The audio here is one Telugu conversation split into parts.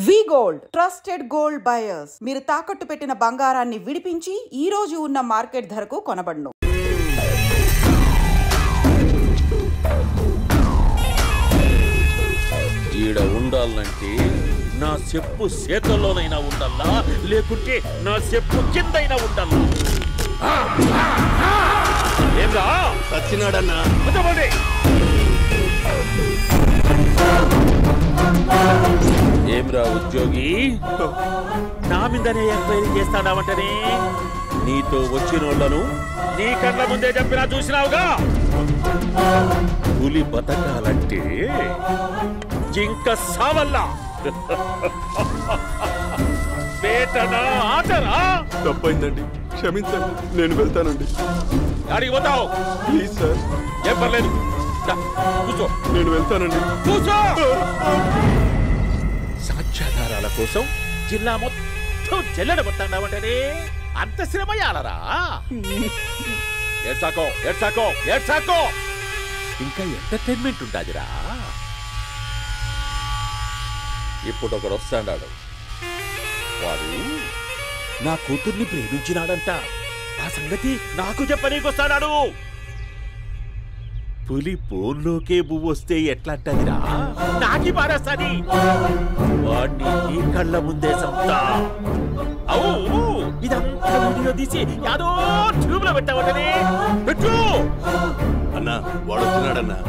వి గోల్డ్ ట్రస్టెడ్ గోల్డ్ బయర్స్ మీరు తాకట్టు పెట్టిన బంగారాన్ని విడిపించి ఈ రోజు ఉన్న మార్కెట్ ధరకు కొనబడును. ఈడ ఉండాలంటే నా చెప్పు చేతల్లోనైనా ఉండాలా, లేకుంటే నా చెప్పు కిందైనా ఉండాలా. ఏంరా సచ్చినాడన్నా ఏమ్రా ఉద్యోగి, నా మీదనే ఎంక్వైరీ చేస్తాడావంటనే? నీతో వచ్చిన వాళ్ళను నీ కళ్ళ ముందే చెప్పినా చూసినావుగా. పులి బతకాలంటే జింక సావల్లా. వేటనా ఆటరా? తప్పైందండి, క్షమించండి, నేను వెళ్తానండి. అడిగి పోతావు? Please sir. ఏం పర్లేదు, కూర్చో. నేను వెళ్తానండి. కూర్చో. సాక్ష్యాధారాల కోసం జిల్లా మొత్తం జల్లెడబట్టావంటనే అంత శ్రమ యాలరా? ఏడ్సాకో ఏడ్సాకో ఏడ్సాకో, ఇంకా ఎంటర్టైన్మెంట్ ఉంటాదిరా. ఇప్పుడు ఒకడు వస్తాడాడు, వాడు నా కూతుర్ని ప్రేమించినాడంట. ఆ సంగతి నాకు చెప్పనీకొస్తాడాడు. పులి బోన్లోకే పువ్వు వస్తే ఎట్లాంటదిరా? నాకి పారేస్తాది. వాడిని నీ కళ్ళ ముందే సంతా. అవు ఇదంతా వీడియో తీసి యాదో ట్యూబ్ లో పెట్టావటనే. పెట్టు అన్నా, వాడు వచ్చినాడన్నా.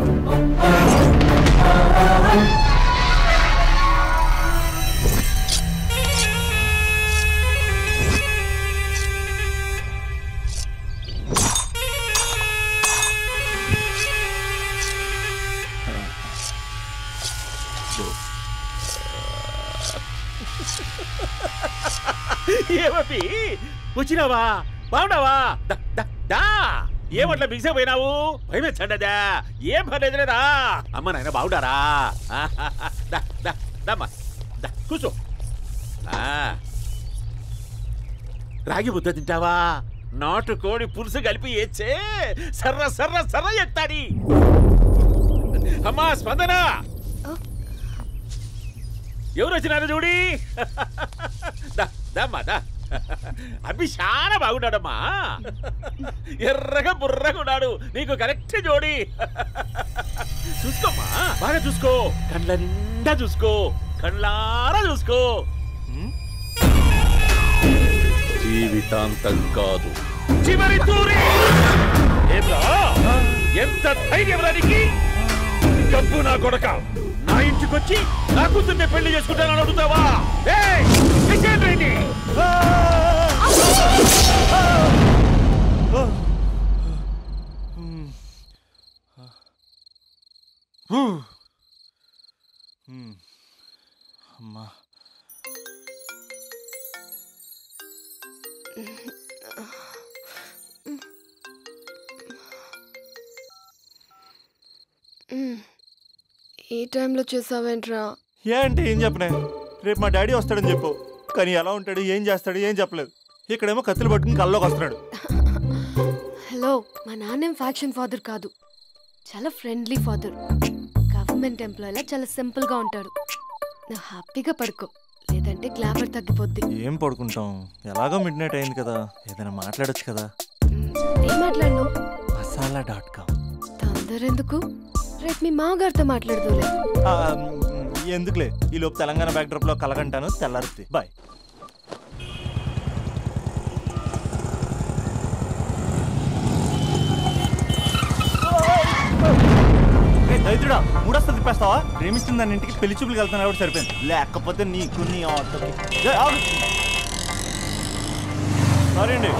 ఏమీ వచ్చినావా? బాగున్నావా? ఏమట్లా బిగిసిపోయినావు? భయమేచ్చండదా? ఏం పర్లేదులేదా? అమ్మ నాయన బాగుండారా? కూర్చో. రాగి ముద్ద తింటావా? నాటు కోడి పులుసు కలిపి ఏచ్చే సర్ర సర్ర సర్ర ఎత్తాడి. అమ్మా స్పందన, ఎవరు వచ్చినారు చూడి. అభి చాలా బాగున్నాడమ్మా. ఎర్రగా బుర్రగా ఉన్నాడు. నీకు కరెక్ట్ జోడి. చూసుకోమ్మా, బాగా చూసుకో. కళ్ళ నిండా చూసుకో, కళ్ళారా చూసుకో. జీవితాంతం కాదు, చివరి తూరి. ఎంత ధైర్యం రానికి? డబ్బు నా కొడక, నా ఇంటికొచ్చి నా కూతుర్ని పెళ్లి చేసుకుంటానని అడుగుతావా? అమ్మా, ఈ టైంలో చేసావేంట్రా? ఏంటి ఏం చెప్పనే? రేపు మా డాడీ వస్తాడని చెప్పు, కానీ ఎలా ఉంటాడు, ఏం చేస్తాడు, ఏం చెప్పలేదు. ఇక్కడేమో కత్తులు పట్టుకుని కల్లోకి వస్తున్నాడు. హలో, మా నాన్నేం ఫ్యాక్షన్ ఫాదర్ కాదు, చాలా ఫ్రెండ్లీ ఫాదర్. గవర్నమెంట్ ఎంప్లాయీలా చాలా సింపుల్గా ఉంటాడు. నువ్వు హ్యాపీగా పడుకో, లేదంటే గ్లామర్ తగ్గిపోద్ది. ఏం పడుకుంటాం, ఎలాగో మిడ్ నైట్ అయింది కదా, ఏదైనా మాట్లాడొచ్చు కదా. ఏం మాట్లాడను? masala.com. తొందర ఎందుకు? రేపు మీ మామగారితో మాట్లాడదులే. ఎందుకులే, ఈ లోపు తెలంగాణ బ్యాక్డ్రాప్ లో కలగంటాను. తెల్లారుద్ది. బాయ్. దైత్రుడా, మూడొస్తా తిప్పేస్తావా? ప్రేమిస్తుంది దాని ఇంటికి పెళ్లి చూపులు వెళ్తాను కాబట్టి సరిపోయింది, లేకపోతే నీకు నీ ఆటోకి. సారీ అండి.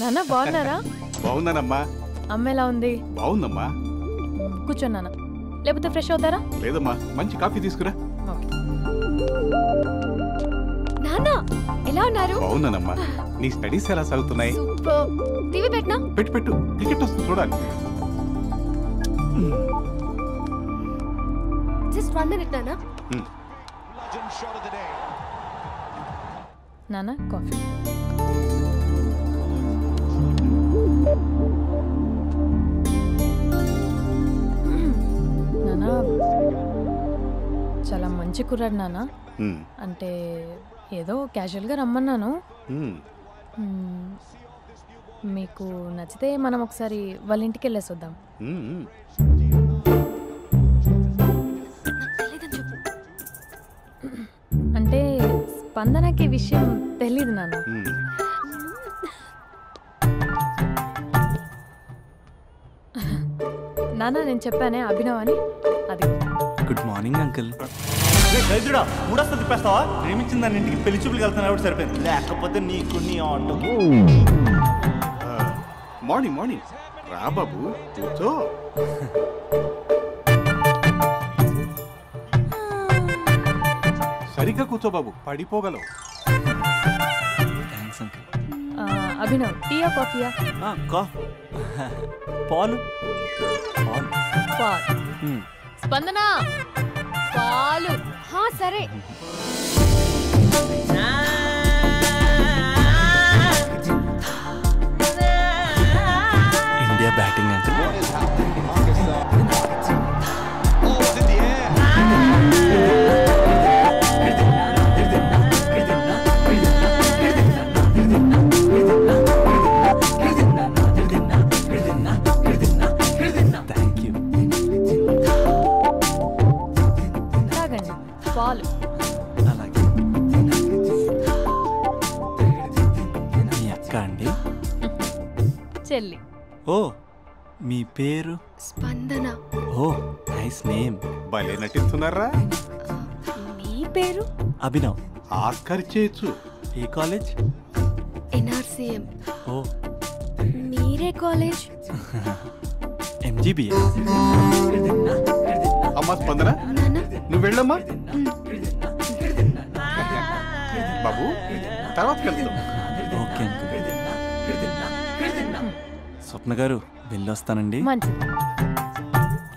నాన్న బాగున్నారా? బాగున్నానమ్మా. అమ్మ ఎలా ఉంది? బాగుందమ్మా. కూర్చోన్నానా, లేకపోతే ఫ్రెష్ అవుతారా? లేదమ్మా, మంచి కాఫీ తీసుకురా. నాన్న ఎలా ఉన్నారు? బాగున్నానమ్మా. నీ స్టడీస్ ఎలా సాగుతున్నాయి? టీవీ పెట్టినా? పెట్టు, క్రికెట్ వస్తుంది చూడాలి. జస్ట్ 1 minute నాన్న. నాన్న కాఫీ. మంచి కుర్రాడు నాన్న. అంటే ఏదో క్యాజువల్గా రమ్మన్నాను. మీకు నచ్చితే మనం ఒకసారి వాళ్ళ ఇంటికి వెళ్ళేసి వద్దాం. అంటే స్పందనకి విషయం తెలీదు నాన్న. నాన్న నేను చెప్పానే అభినవ్ అని, అది. Good morning uncle. రైతుడా మూడొస్తా తిప్పేస్తావా? ప్రేమించిన దాని ఇంటికి పెళ్లి చూపులు వెళ్తున్నా సరిపోయింది, లేకపోతే నీకు నీ ఆటో. మార్నింగ్ మార్నింగ్ రా బాబు, కూర్చో. సరిగ్గా కూర్చో బాబు, పడిపోగలవు. Thanks uncle. అభినవ్ టీయా కాఫీయా? పాలు. పాలు. స్పందన పాలు. సరే. India batting uncle. Thank you. తాగండి పాలు. అలాగే. మీ అక్క అండి? చెల్లి. ఓ, మీ పేరు? స్పందన. ఓ, నైస్ నేమ్. భలే నటిస్తున్నారా? మీ పేరు? అభినవ్. ఆస్కర్ చేయొచ్చు. ఏ కాలేజ్? NRCM. ఓ, మీరే కాలేజ్? MGBA. అమ్మా స్పందన, నువ్వు వెళ్ళమ్మా. బాబు తర్వాత వెళ్తాం. Okay uncle. స్వప్న గారు వెళ్ళొస్తానండి. మంచిది.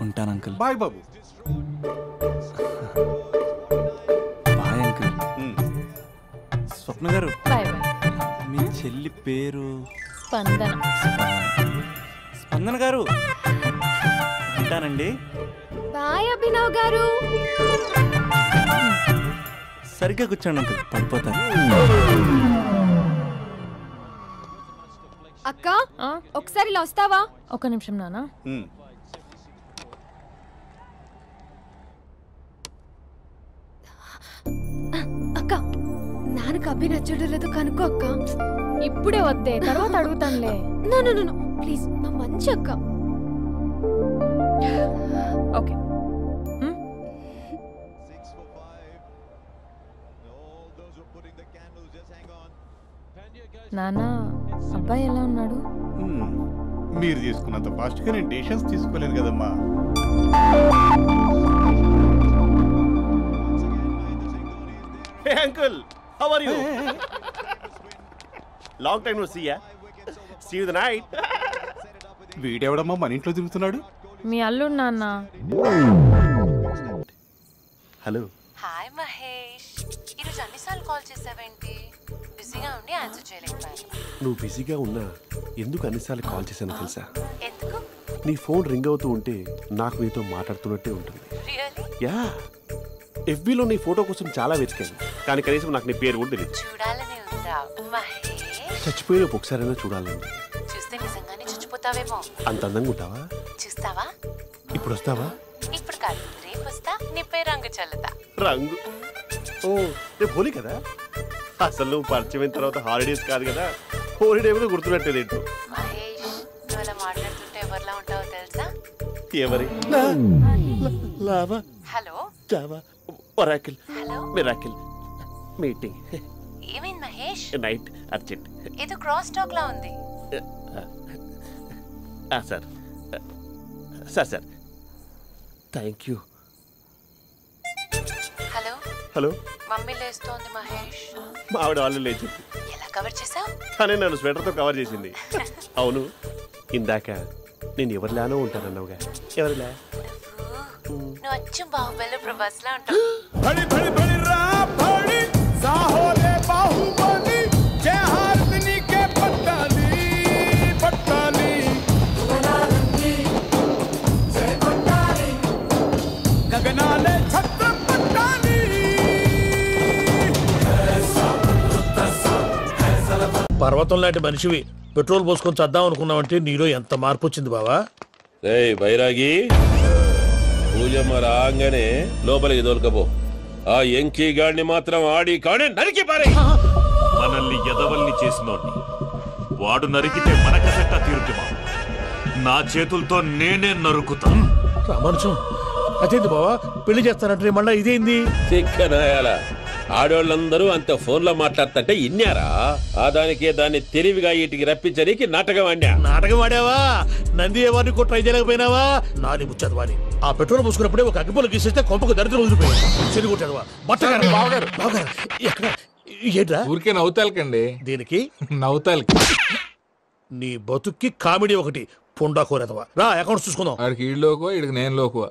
ఉంటాను అంకుల్. బాయ్ బాబు. Bye uncle. స్వప్న గారు, బాయ్ బాయ్. మీ చెల్లి పేరు? స్పందన. స్పందన గారు, ఉంటానండి. బాయ్ అభినవ్ గారు. సరిగ్గా కూర్చోండి అంకుల్, పడిపోతారు. అక్క ఒకసారి ఇలా వస్తావా? ఒక నిమిషం నాన్న. అక్క నాన్నకు అభి నచ్చడం లేదో కనుక్కో అక్క. ఇప్పుడే వద్దే, తర్వాత అడుగుతానులే. నో ప్లీజ్, మా మంచి అక్క. ఓకే. నాన్న, అబ్బాయి ఎలా ఉన్నాడు? మీరు తీసుకున్నంత ఫాస్ట్గా నేను డెసిషన్స్ తీసుకోలేను కదమ్మా. Hey uncle, how are you? Long time no see ya. See you the night. వీడెవడమ్మా మన ఇంట్లో తిరుగుతున్నాడు? మీ అల్లుడు నాన్న. హలో. హాయ్ మహేష్, ఈరోజు అన్నిసార్లు కాల్ చేసావేంటి? బిజీగా ఉండి ఆన్సర్ చేయలేకపోయాను. నువ్వు బిజీగా ఉన్నా ఎందుకు అన్నిసార్లు కాల్ చేశానో తెలుసా? ఎందుకు? నీ ఫోన్ రింగ్ అవుతూ ఉంటే నాకు నీతో మాట్లాడుతున్నట్టే ఉంటుంది. రియల్లీ? యా, FBలో నీ ఫోటో కోసం చాలా వెతికాను, కానీ కనీసం నాకు నీ పేరు కూడా తెలియదు. చూడాలని ఉందా మహేష్? చచ్చిపోయిన ఒకసారైనా చూడాలండి. చూస్తే నిజంగానే చచ్చిపోతావేమో. అంత అందంగా ఉంటావా? చూస్తావా? ఇప్పుడు వస్తావా? ఇప్పుడు కాదు, రేపు వస్తా, నీపై రంగు చల్లుతా. రంగు? ఓ, రేపు హోలీ కదా. అసలు నువ్వు పరిచయం అయిన తర్వాత హాలిడేస్ కాదు కదా, హోలిడే మీద గుర్తున్నట్టేది ఏంటో. మహేష్, నువ్వు అలా మాట్లాడుతుంటే ఎవరిలా ఉంటావో తెలుసా? ఎవరి? Lava, hello, Java, Oracle, hello, miracle, meeting, ఏమైంది మహేష్? Night, urgent. ఏదో క్రాస్ టాక్ లా ఉంది. Sir sir sir thank you. Hello hello, mummy లేస్తోంది మహేష్. మా ఆవిడ వాళ్ళు లేచి ఎలా కవర్ చేసావు? తనే నన్ను స్వెటర్తో కవర్ చేసింది. అవును, ఇందాక నేను ఎవరిలానో ఉంటానన్నావుగా, ఎవరిలా? నువ్వు అచ్చం బాహుబలి ప్రభాస్ లా ఉంటావు. పర్వతం లాంటి మనిషివి పెట్రోల్ పోసుకొని చద్దాం అనుకున్నావంటే నీలో ఎంత మార్పు వచ్చింది బావా. బైరాగి పూజమ్మ రాగానే లోపలికి దొరకపో. ఆ ఎంకీ గాడిని మాత్రం ఆడి కాడే నరికి పారే. మనల్ని ఎదవల్ని చేసినోడ్ని వాడు నరికితే మనకసెట్టా తీరుతుమా? నా చేతులతో నేనే నరుకుతా. రామానుజం అదేంది బావా పెళ్లి చేస్తానంటే మళ్ళా ఇదేంది? చిక్కనాయాల ఆడోళ్ళందరూ అంత ఫోన్ లో మాట్లాడుతుంటే ఇన్నారా? ఆ దానికే దాన్ని తెలివిగా ఇటుకి రప్పించడానికి నాటకం ఆడా. నాటకం ఆడావా? నంది ఎవరిని కూడా ట్రై చేయలేకపోయినావా? నాని ముచ్చదు వాని ఆ పెట్రోల్ పోసుకున్నప్పుడే ఒక అగ్గిపోలు గీసేస్తే కొంపకు దరిద్రం వదిలిపోయాడు. చెరుగుంటాడు బావగారు. ఎక్కడ ఏంట్రా? ఊరికే నవ్వుతాలకండి. దీనికి నవ్వుతాలకి నీ బతుక్కి కామెడీ ఒకటి పుండా కోరేదవా. రా అకౌంట్స్ చూసుకుందాం. ఆడికి ఈడు లోకువా, ఈడికి నేను లోకువా.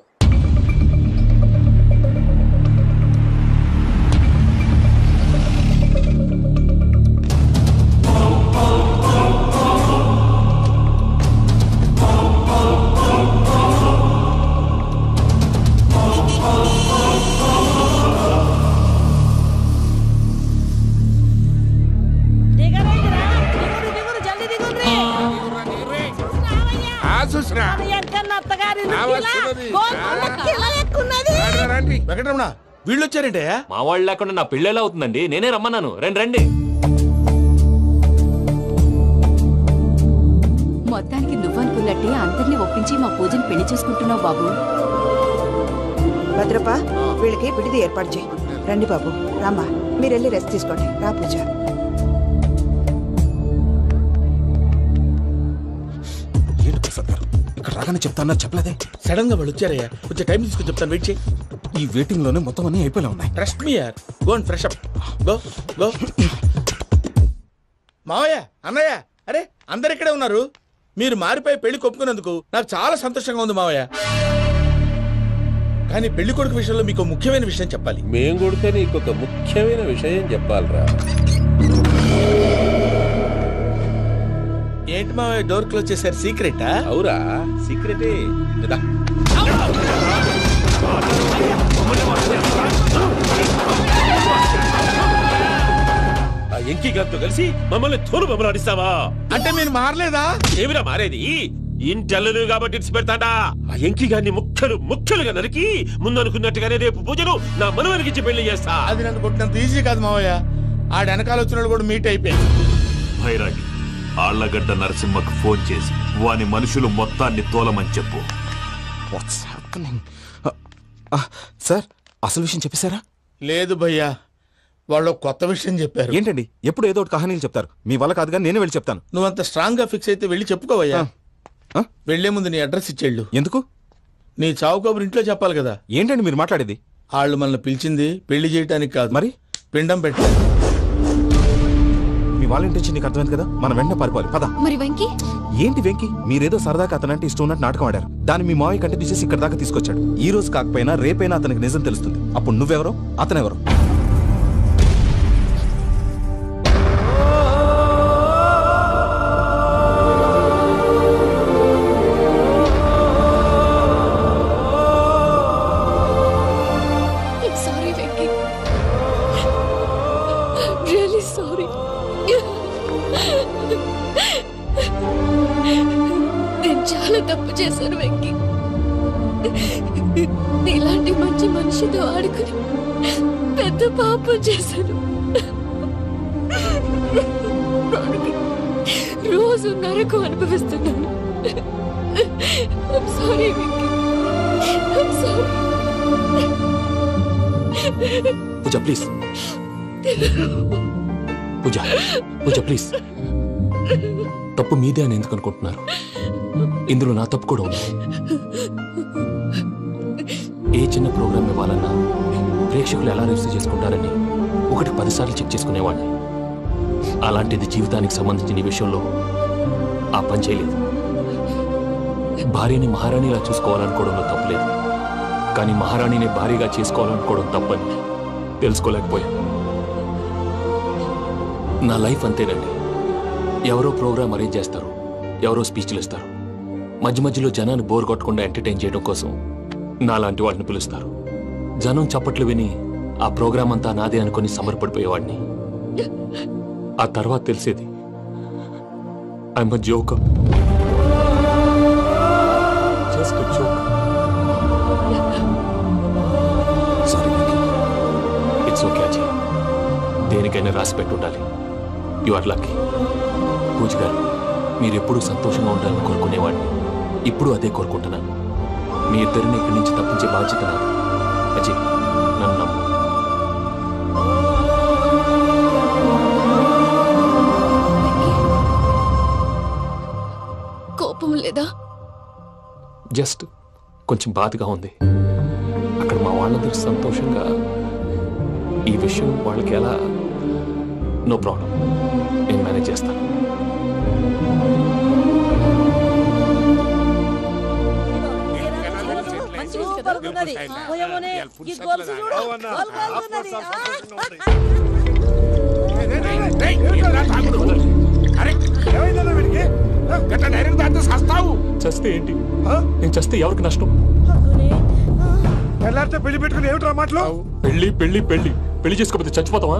వెంకటరమణ వీళ్ళు వచ్చారంటే మా వాళ్ళు లేకుండా నా పెళ్ళి ఎలా అవుతుందండి? నేనే రమ్మన్నాను. రండి రండి. మొత్తానికి నువ్వనుకున్నట్టే అందరినీ ఒప్పించి మా పూజని పెళ్లి చేసుకుంటున్నావు బాబు. భద్రప్ప వీళ్ళకి విడిది ఏర్పాటు చేయి. రండి బాబు. రామ్మా మీరు వెళ్ళి రెస్ట్ తీసుకోండి. రా పూజ. ఇక్కడ రాగానే చెప్తాను చెప్పలేదే. సడన్ గా వాళ్ళు వచ్చారయ్యా. కొంచెం టైం తీసుకుని చెప్తాను. వెయిట్ చేయి. ఈ వెయిటింగ్ లోనే మొత్తం అన్ని అయిపోయి ఉన్నాయి. ట్రస్ట్ మీ యార్. Go and fresh up. Go go. మావయ్య అన్నయ్య అరే అందరు ఇక్కడే ఉన్నారు. మీరు మారిపోయి పెళ్లి కొప్పుకున్నందుకు నాకు చాలా సంతోషంగా ఉంది మావయ్య. కానీ పెళ్లి కొడుకు విషయంలో మీకు ముఖ్యమైన విషయం చెప్పాలి. మేం కొడితే నీకు ఒక ముఖ్యమైన విషయం చెప్పాలరా. ఏంటి మావయ్య డోర్ క్లోజ్ చేశారు? సీక్రెటా? అవురా సీక్రెటే. ఆ ఎంకీ గారితో కలిసి మమ్మల్ని తోలు బొమ్మలాడిస్తావా? అంటే మీరు మారలేదా? ఏమిరా మారేది? ఇంటల్లు కాబట్టి ఇడిచి పెడతాడా? ఆ ఎంకీ గారిని ముక్కలుగా నరికి ముందనుకున్నట్టుగానే రేపు పూజలు నా మనవరికిచ్చి పెళ్లి చేస్తా. అది నన్ను కొట్టినంత ఈజీ కాదు మావయ్య. ఆడ వెనకాల వచ్చిన కూడా మీట్ అయిపోయింది. భైరాగి ఆళ్లగడ్డ నరసింహకు ఫోన్ చేసి వాని మనుషులు మొత్తాన్ని తోలమని చెప్పు. సార్ అసలు విషయం చెప్పేశారా? లేదు భయ్యా, వాళ్ళు కొత్త విషయం చెప్పారు. ఏంటండి ఎప్పుడు ఏదో ఒకటి కహానీలు చెప్తారు. మీ వల్ల కాదుగా నేనే వెళ్ళి చెప్తాను. నువ్వంత స్ట్రాంగ్ గా ఫిక్స్ అయితే వెళ్ళి చెప్పుకోవయ్యా. వెళ్లే ముందు నీ అడ్రస్ ఇచ్చేళ్ళు. ఎందుకు? నీ చావు కబురు ఇంట్లో చెప్పాలి కదా. ఏంటండి మీరు మాట్లాడేది? వాళ్ళు మనల్ని పిలిచింది పెళ్లి చేయడానికి కాదు, మరి పిండం పెట్టాలి. మీ వాళ్ళ ఇంటెన్షన్ నీకు అర్థమైంది కదా. మనం వెంటనే పారిపోవాలి. పద. మరి వెంకీ? ఏంటి వెంకీ? మీరేదో సరదాగా అతనంటే ఇష్టం ఉన్నట్టు నాటకం ఆడారు. దాన్ని మీ మావయ్య కంటిన్యూ చేసి ఇక్కడ దాకా తీసుకొచ్చాడు. ఈ రోజు కాకపోయినా రేపైనా అతనికి నిజం తెలుస్తుంది. అప్పుడు నువ్వెవరో అతనెవరో. తప్పు చేశాను వెంకీ. నీలాంటి మంచి మనిషితో ఆడుకుని పెద్ద పాపం చేశాను. రోజు నరకం అనుభవిస్తున్నాను. I'm sorry, Venky. I'm sorry. Pooja please. Pooja please. తప్పు మీదే అని ఎందుకు అనుకుంటున్నారు? ఇందులో నా తప్పు కూడా ఉంది. ఏ చిన్న ప్రోగ్రామ్ ఇవ్వాలన్నా ప్రేక్షకులు ఎలా రిసీవ్ చేసుకుంటారని 1-10 సార్లు చెక్ చేసుకునేవాడిని. అలాంటిది జీవితానికి సంబంధించిన ఈ విషయంలో ఆ పని చేయలేదు. భార్యని మహారాణిలా చూసుకోవాలనుకోవడంలో తప్పులేదు, కానీ మహారాణిని భార్యగా చేసుకోవాలనుకోవడం తప్పని తెలుసుకోలేకపోయాను. నా లైఫ్ అంతేనండి. ఎవరో ప్రోగ్రామ్ అరేంజ్ చేస్తారు, ఎవరో స్పీచ్లు ఇస్తారు. మధ్య మధ్యలో జనాన్ని బోర్ కొట్టకుండా ఎంటర్టైన్ చేయడం కోసం నాలాంటి వాడిని పిలుస్తారు. జనం చప్పట్లు విని ఆ ప్రోగ్రామ్ అంతా నాదే అనుకుని సమర్పడిపోయేవాడిని. ఆ తర్వాత తెలిసేది I'm a joker. Just a joker. It's okay Ajay. దేనికైనా రాసి పెట్టి ఉండాలి. You are lucky. పూజ గారు, మీరు ఎప్పుడూ సంతోషంగా ఉండాలని కోరుకునేవాడిని. ఇప్పుడు అదే కోరుకుంటున్నాను. మీ ఇద్దరిని ఇక్కడి నుంచి తప్పించే బాధ్యత నాది. అజయ్, నన్ను నమ్ము. కోపం లేదా? జస్ట్ కొంచెం బాధగా ఉంది. అక్కడ మా వాళ్ళందరూ సంతోషంగా ఈ విషయం వాళ్ళకి ఎలా. నో ప్రాబ్లం, నేను మేనేజ్ చేస్తాను. చస్తే ఏంటి? నేను చస్తే ఎవరికి నష్టం? పెళ్లి పెట్టుకుని ఏమిట్రా మాటలు? పెళ్లి పెళ్లి పెళ్లి పెళ్లి చేసుకోకపోతే చచ్చిపోతావా?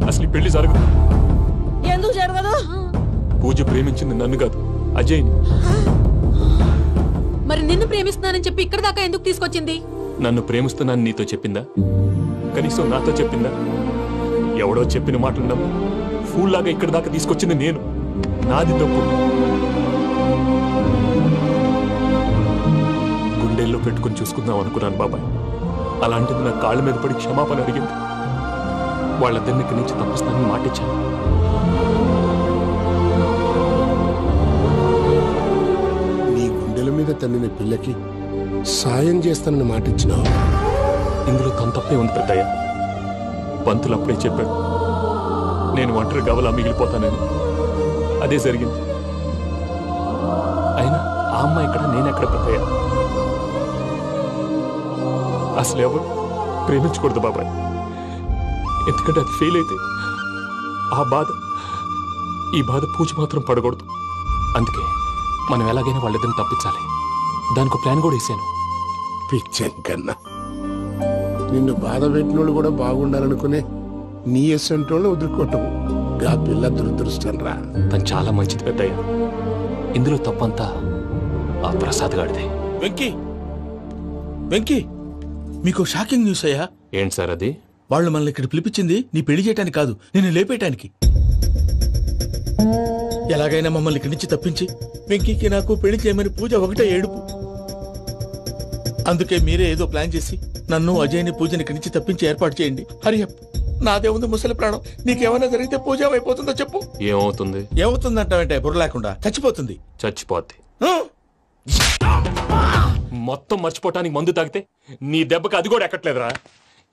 అసలు ఈ పెళ్లి జరగదు. ఎందుకు జరగదు? పూజ ప్రేమించింది నన్ను కాదు, అజయ్ని. మరి నిన్ను ప్రేమిస్తున్నానని చెప్పి ఇక్కడ దాకా ఎందుకు తీసుకొచ్చింది? నన్ను ప్రేమిస్తున్నాను నీతో చెప్పిందా? కనీసం నాతో చెప్పిందా? ఎవడో చెప్పిన మాటలు నమ్మి ఫూల్ లాగా ఇక్కడ దాకా తీసుకొచ్చింది నేను. నాది తప్పు. గుండెల్లో పెట్టుకుని చూసుకుందాం అనుకున్నాను బాబాయ్. అలాంటిది నా కాళ్ళ మీద పడి క్షమాపణ అడిగింది. వాళ్ళిద్దరిని ఇక్కడి నుంచి తప్పిస్తానని మాటిచ్చాను. నీ గుండెల మీద తన్నిన పిల్లకి సాయం చేస్తానని మాటిచ్చినావు. ఇందులో తన తప్పే ఉంది పెద్దయ్య. పంతులు అప్పుడే చెప్పాడు నేను ఒంటరి గవలా మిగిలిపోతానని. అదే జరిగింది. అయినా ఆ అమ్మాయి ఇక్కడ, నేనెక్కడ పెద్దయ్య? అసలు ఎవరు ప్రేమించకూడదు బాబాయ్. ఎందుకంటే అది ఫెయిల్ అయితే ఈ బాధ పూజ మాత్రం పడకూడదు. అందుకే మనం ఎలాగైనా వాళ్ళిద్దరిని తప్పించాలి. దానికి ప్లాన్ కూడా వేసాను. పిచ్చంకన్నా నిన్ను బాధ పెట్టినోళ్ళు కూడా బాగుండాలనుకునే నీ ఎస్సంటోళ్ళు వదులుకోవటం ఆ పిల్ల దురదృష్టం రా. తను చాలా మంచిది పెద్దయ్య. ఇందులో తప్పంతా ఆ ప్రసాద్ గాడిదే. వెంకీ వెంకీ, మీకు షాకింగ్ న్యూస్ అయ్యా. ఏంటి సార్ అది? వాళ్ళు మనల్ని ఇక్కడ పిలిపించింది నీ పెళ్లి చేయటానికి కాదు, నిన్ను లేపేయటానికి. ఎలాగైనా మమ్మల్ని ఇక్కడి నుంచి తప్పించి వెంకీకి నాకు పెళ్లి చేయమని పూజ ఒకటే ఏడుపు. అందుకే మీరే ఏదో ప్లాన్ చేసి నన్ను అజయ్ని పూజని ఇక్కడి నుంచి తప్పించి ఏర్పాటు చేయండి. హరియప్, నాదే ఉంది ముసలి ప్రాణం. నీకేమైనా జరిగితే పూజ అయిపోతుందో చెప్పు. ఏమవుతుంది? ఏమవుతుందంటావంటే బుర్ర లేకుండా చచ్చిపోతుంది. చచ్చిపోద్ది. మొత్తం మర్చిపోవటానికి మందు తాగితే నీ దెబ్బకి అది కూడా ఎక్కట్లేదురా.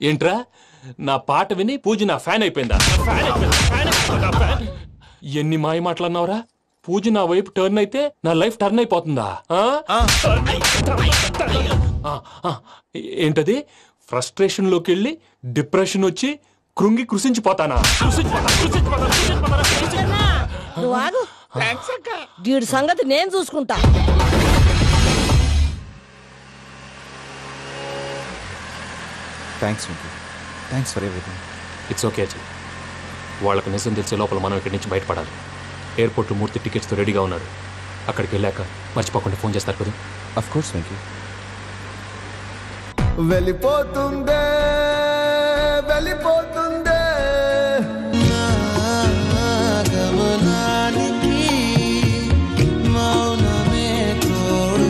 ఏంట్రా, నా పాట విని పూజ నా ఫ్యాన్ అయిపోయిందా? ఎన్ని మాయ మాటలన్నావురా? పూజ నా వైపు టర్న్ అయితే నా లైఫ్ టర్న్ అయిపోతుందా? ఏంటది? ఫ్రస్ట్రేషన్ లోకి వెళ్ళి డిప్రెషన్ వచ్చి కృంగి కృషించిపోతానా? వీడి సంగతి నేను చూసుకుంటా. Thanks for everything. It's okay Ajay. వాళ్ళకు నిజం తెలిసే లోపల మనం ఇక్కడి నుంచి బయటపడాలి. ఎయిర్పోర్ట్లో మూర్తి టికెట్స్తో రెడీగా ఉన్నాడు. అక్కడికి వెళ్ళాక మర్చిపోకుండా ఫోన్ చేస్తారు కదా. Of course Venky. వెళ్ళిపోతుందే వెళ్ళిపోతుందే గమనానికి మౌనమే తోడు.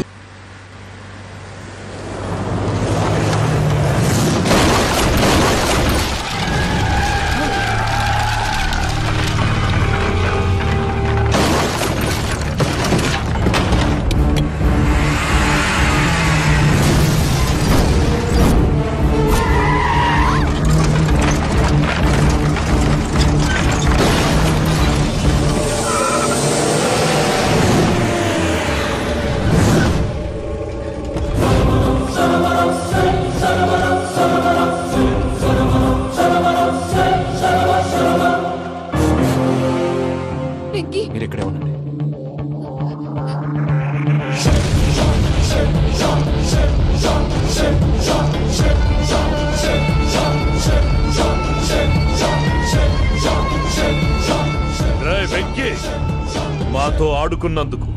నాతో ఆడుకున్నందుకు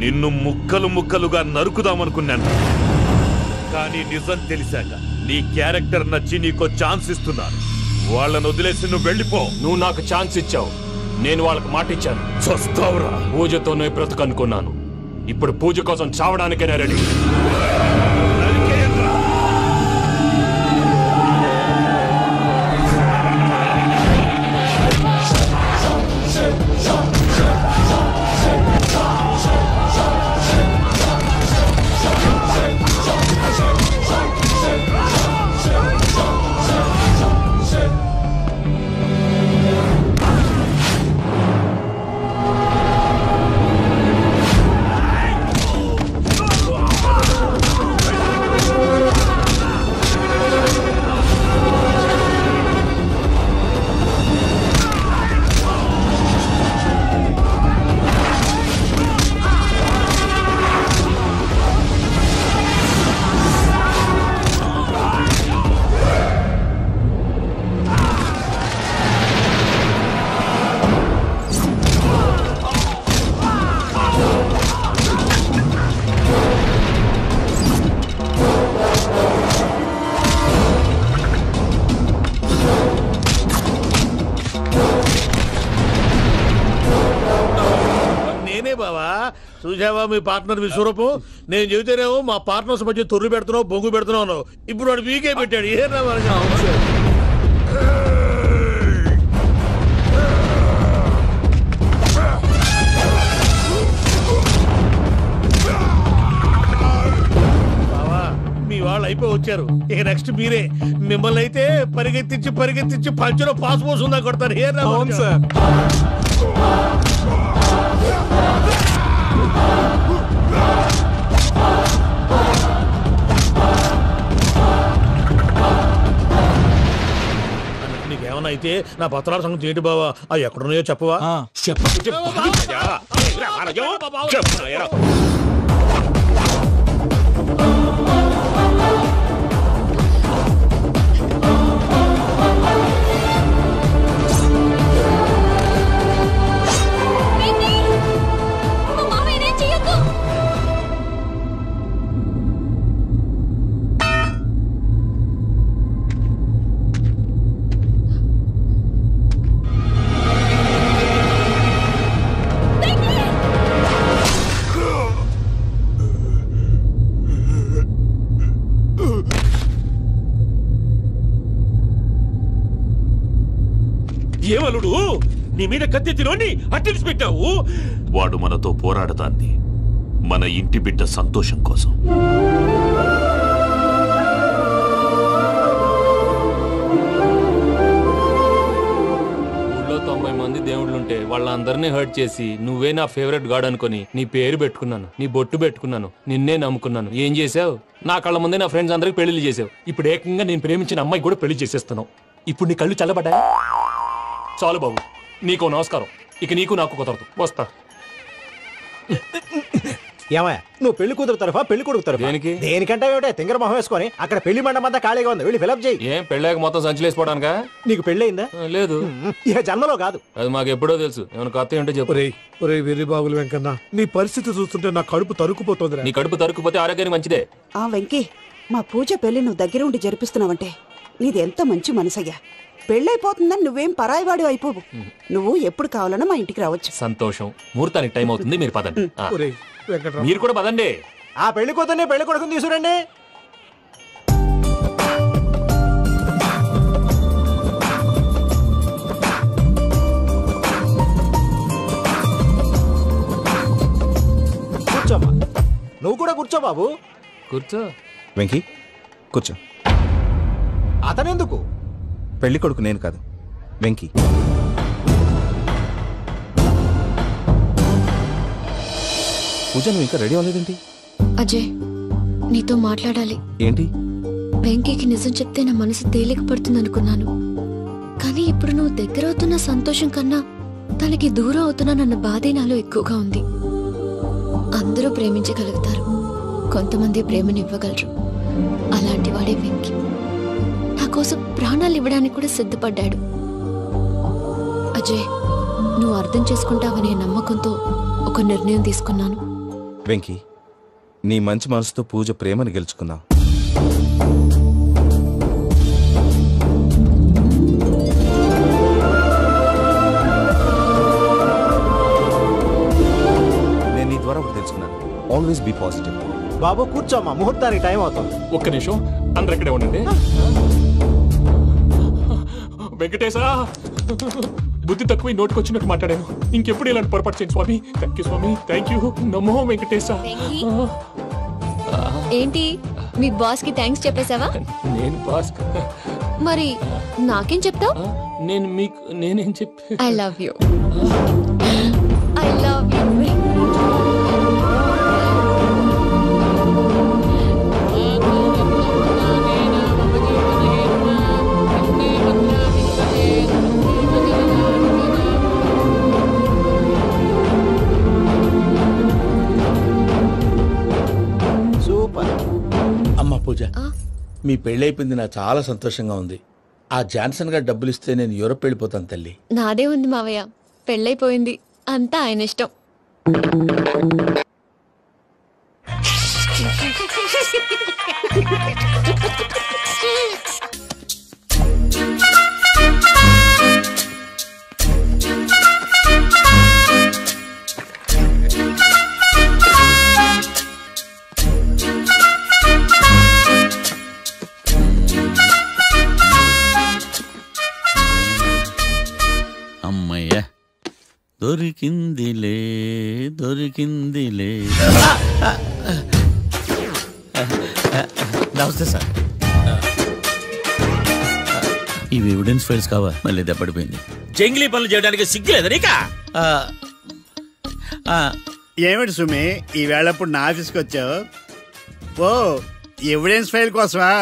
నిన్ను ముక్కలు ముక్కలుగా నరుకుదామనుకున్నాను. కానీ నిజం తెలిసాక నీ క్యారెక్టర్ నచ్చి నీకో ఛాన్స్ ఇస్తున్నాను. వాళ్ళను వదిలేసి నువ్వు వెళ్ళిపో. నువ్వు నాకు ఛాన్స్ ఇచ్చావు, నేను వాళ్ళకి మాట ఇచ్చాను. చస్తావురా. పూజతోనే బ్రతుకనుకున్నాను, ఇప్పుడు పూజ కోసం చావడానికైనా రెడీ. చూసావా మీ పార్ట్నర్ విశ్వరూపం? నేను చెబితేనేమో మా పార్ట్నర్స్ మధ్య తొర్రు పెడుతున్నావు, బొంగు పెడుతున్నావు. ఇప్పుడు వాడు వీకే పెట్టాడు. ఏనా బావా, మీ వాళ్ళు అయిపోయి వచ్చారు. ఇక నెక్స్ట్ మీరే. మిమ్మల్ని అయితే పరిగెత్తించి పరిగెత్తించి పంచలో పాస్ పోసుందా కొడతారు. ఏనా సార్? నీకేమన్నా అయితే నా పత్రాల సంగతి ఏంటి బావా? అవి ఎక్కడున్నాయో చెప్పవా? ఏమలుడు, నీ మీద కత్తెత్తిలోని అట్టెలిసి పెట్టావు. వాడు మనతో పోరాడతాంది మన ఇంటి బిడ్డ సంతోషం కోసం. ఊళ్ళో 90 మంది దేవుళ్ళుంటే వాళ్ళందరినీ హర్ట్ చేసి నువ్వే నా ఫేవరెట్ గాడ్ అనుకుని నీ పేరు పెట్టుకున్నాను, నీ బొట్టు పెట్టుకున్నాను, నిన్నే నమ్ముకున్నాను. ఏం చేసావు? నా కళ్ళ ముందే నా ఫ్రెండ్స్ అందరికి పెళ్లి చేసావు. ఇప్పుడు ఏకంగా నేను ప్రేమించిన అమ్మాయి కూడా పెళ్లి చేసేస్తున్నావు. ఇప్పుడు నీ కళ్ళు చల్లబడ్డాయి. చాలు బాబు, నీకో నమస్కారం. ఇక నీకు నాకు కుదరదు. వస్తా. ఏమయ్య, నువ్వు పెళ్లి కూతురు తరఫా పెళ్లి కొడుకు తరఫా? దేనికి? దేనికంటే ఏమిటే తింగర మొహం వేసుకొని అక్కడ పెళ్లి మండపం అంతా ఖాళీగా ఉంది, వెళ్ళి ఫిలప్ చేయి. ఏం పెళ్ళాక మొత్తం సంచలేసిపోవడానికా? నీకు పెళ్ళయిందా? లేదు. ఇక జన్మలో కాదు. అది మాకు ఎప్పుడో తెలుసు. ఏమైనా కొత్త ఏంటో చెప్పు. ఒరే వెర్రి బాబులు వెంకన్న, నీ పరిస్థితి చూస్తుంటే నా కడుపు తరుక్కుపోతుంది. నీ కడుపు తరుక్కుపోతే ఆరోగ్యానికి మంచిదే. ఆ వెంకీ, మా పూజ పెళ్లి నువ్వు దగ్గర ఉండి జరిపిస్తున్నావంటే నీది ఎంత మంచి మనసయ్యా. పెళ్ళైపోతుందని నువ్వేం పరాయివాడు అయిపోవు. నువ్వు ఎప్పుడు కావాలన్నా మా ఇంటికి రావచ్చు. సంతోషం. ముహూర్తానికి టైం అవుతుంది, మీరు పదండి. మీరు కూడా పదండి. ఆ పెళ్లి కూతుర్ని పెళ్లి కొడుకుని తీసుకురండి. కూర్చోమ్మా. నువ్వు కూడా కూర్చో బాబు. కూర్చో. వెంకీ కూర్చో. అతనెందుకు? పెళ్లి కొడుకు నేను కాదు, వెంకీ. పూజ, నువ్వు ఇంకా రెడీ అవ్వలేదేంటి? అజయ్, నీతో మాట్లాడాలి. ఏంటి? వెంకీకి నిజం చెప్తే నా మనసు తేలిక పడుతుంది అనుకున్నాను. కానీ ఇప్పుడు నువ్వు దగ్గర అవుతున్న సంతోషం కన్నా తనకి దూరం అవుతున్నానన్న బాధే నాలో ఎక్కువగా ఉంది. అందరూ ప్రేమించగలుగుతారు, కొంతమంది ప్రేమనివ్వగలరు. అలాంటి వాడే వెంకీ. నా కోసం ప్రాణాలు ఇవ్వడానికి కూడా సిద్ధపడ్డాడు. అజయ్, నువ్వు అర్థం చేసుకుంటావనే నమ్మకంతో ఒక నిర్ణయం తీసుకున్నాను. వెంకీ, నీ మంచి మనసుతో పూజ ప్రేమను గెలుచుకున్నావు. నేను నీ ద్వారా ఒకటి తెలుసుకున్నాను. Always be positive. బాబు కూర్చోమ్మా, ముహూర్తానికి టైం అవుతుంది. ఒక్క నిమిషం, అందరు ఇక్కడే ఉండండి. వెంకటేశా, బుద్ధి తక్కువ నోటుకొచ్చినట్టు మాట్లాడాను. ఇంకెప్పుడు ఇలాంటి పొరపాటు చేయండి స్వామి. థ్యాంక్ యూ స్వామి, థ్యాంక్ యూ. నమో వెంకటేశా. ఏంటి మీ బాస్ కి థ్యాంక్స్ చెప్పేశావా? నేను బాస్ మరి నాకేం చెప్తావు? నేనేం చెప్పి I love you. I love you. అమ్మ పూజ, మీ పెళ్ళైపోయింది నాకు చాలా సంతోషంగా ఉంది. ఆ జాన్సన్ గారు డబ్బులు ఇస్తే నేను యూరోప్ వెళ్ళిపోతాను తల్లి. నాదే ఉంది మావయ్య, పెళ్ళైపోయింది, అంతా ఆయన ఇష్టం. అమ్మయ్య, దొరికిందిలే దొరికిందిలే. నమస్తే సార్. ఇవి ఎవిడెన్స్ ఫైల్స్ కావా? మళ్ళీ దెబ్బడిపోయింది. జంగిలీ పనులు చేయడానికి సిగ్గులేదు నీకా? ఏమిటి సుమి, ఈ వేళప్పుడు నా ఆఫీస్కి వచ్చావు? ఓ, ఎవిడెన్స్ ఫైల్ కోసమా?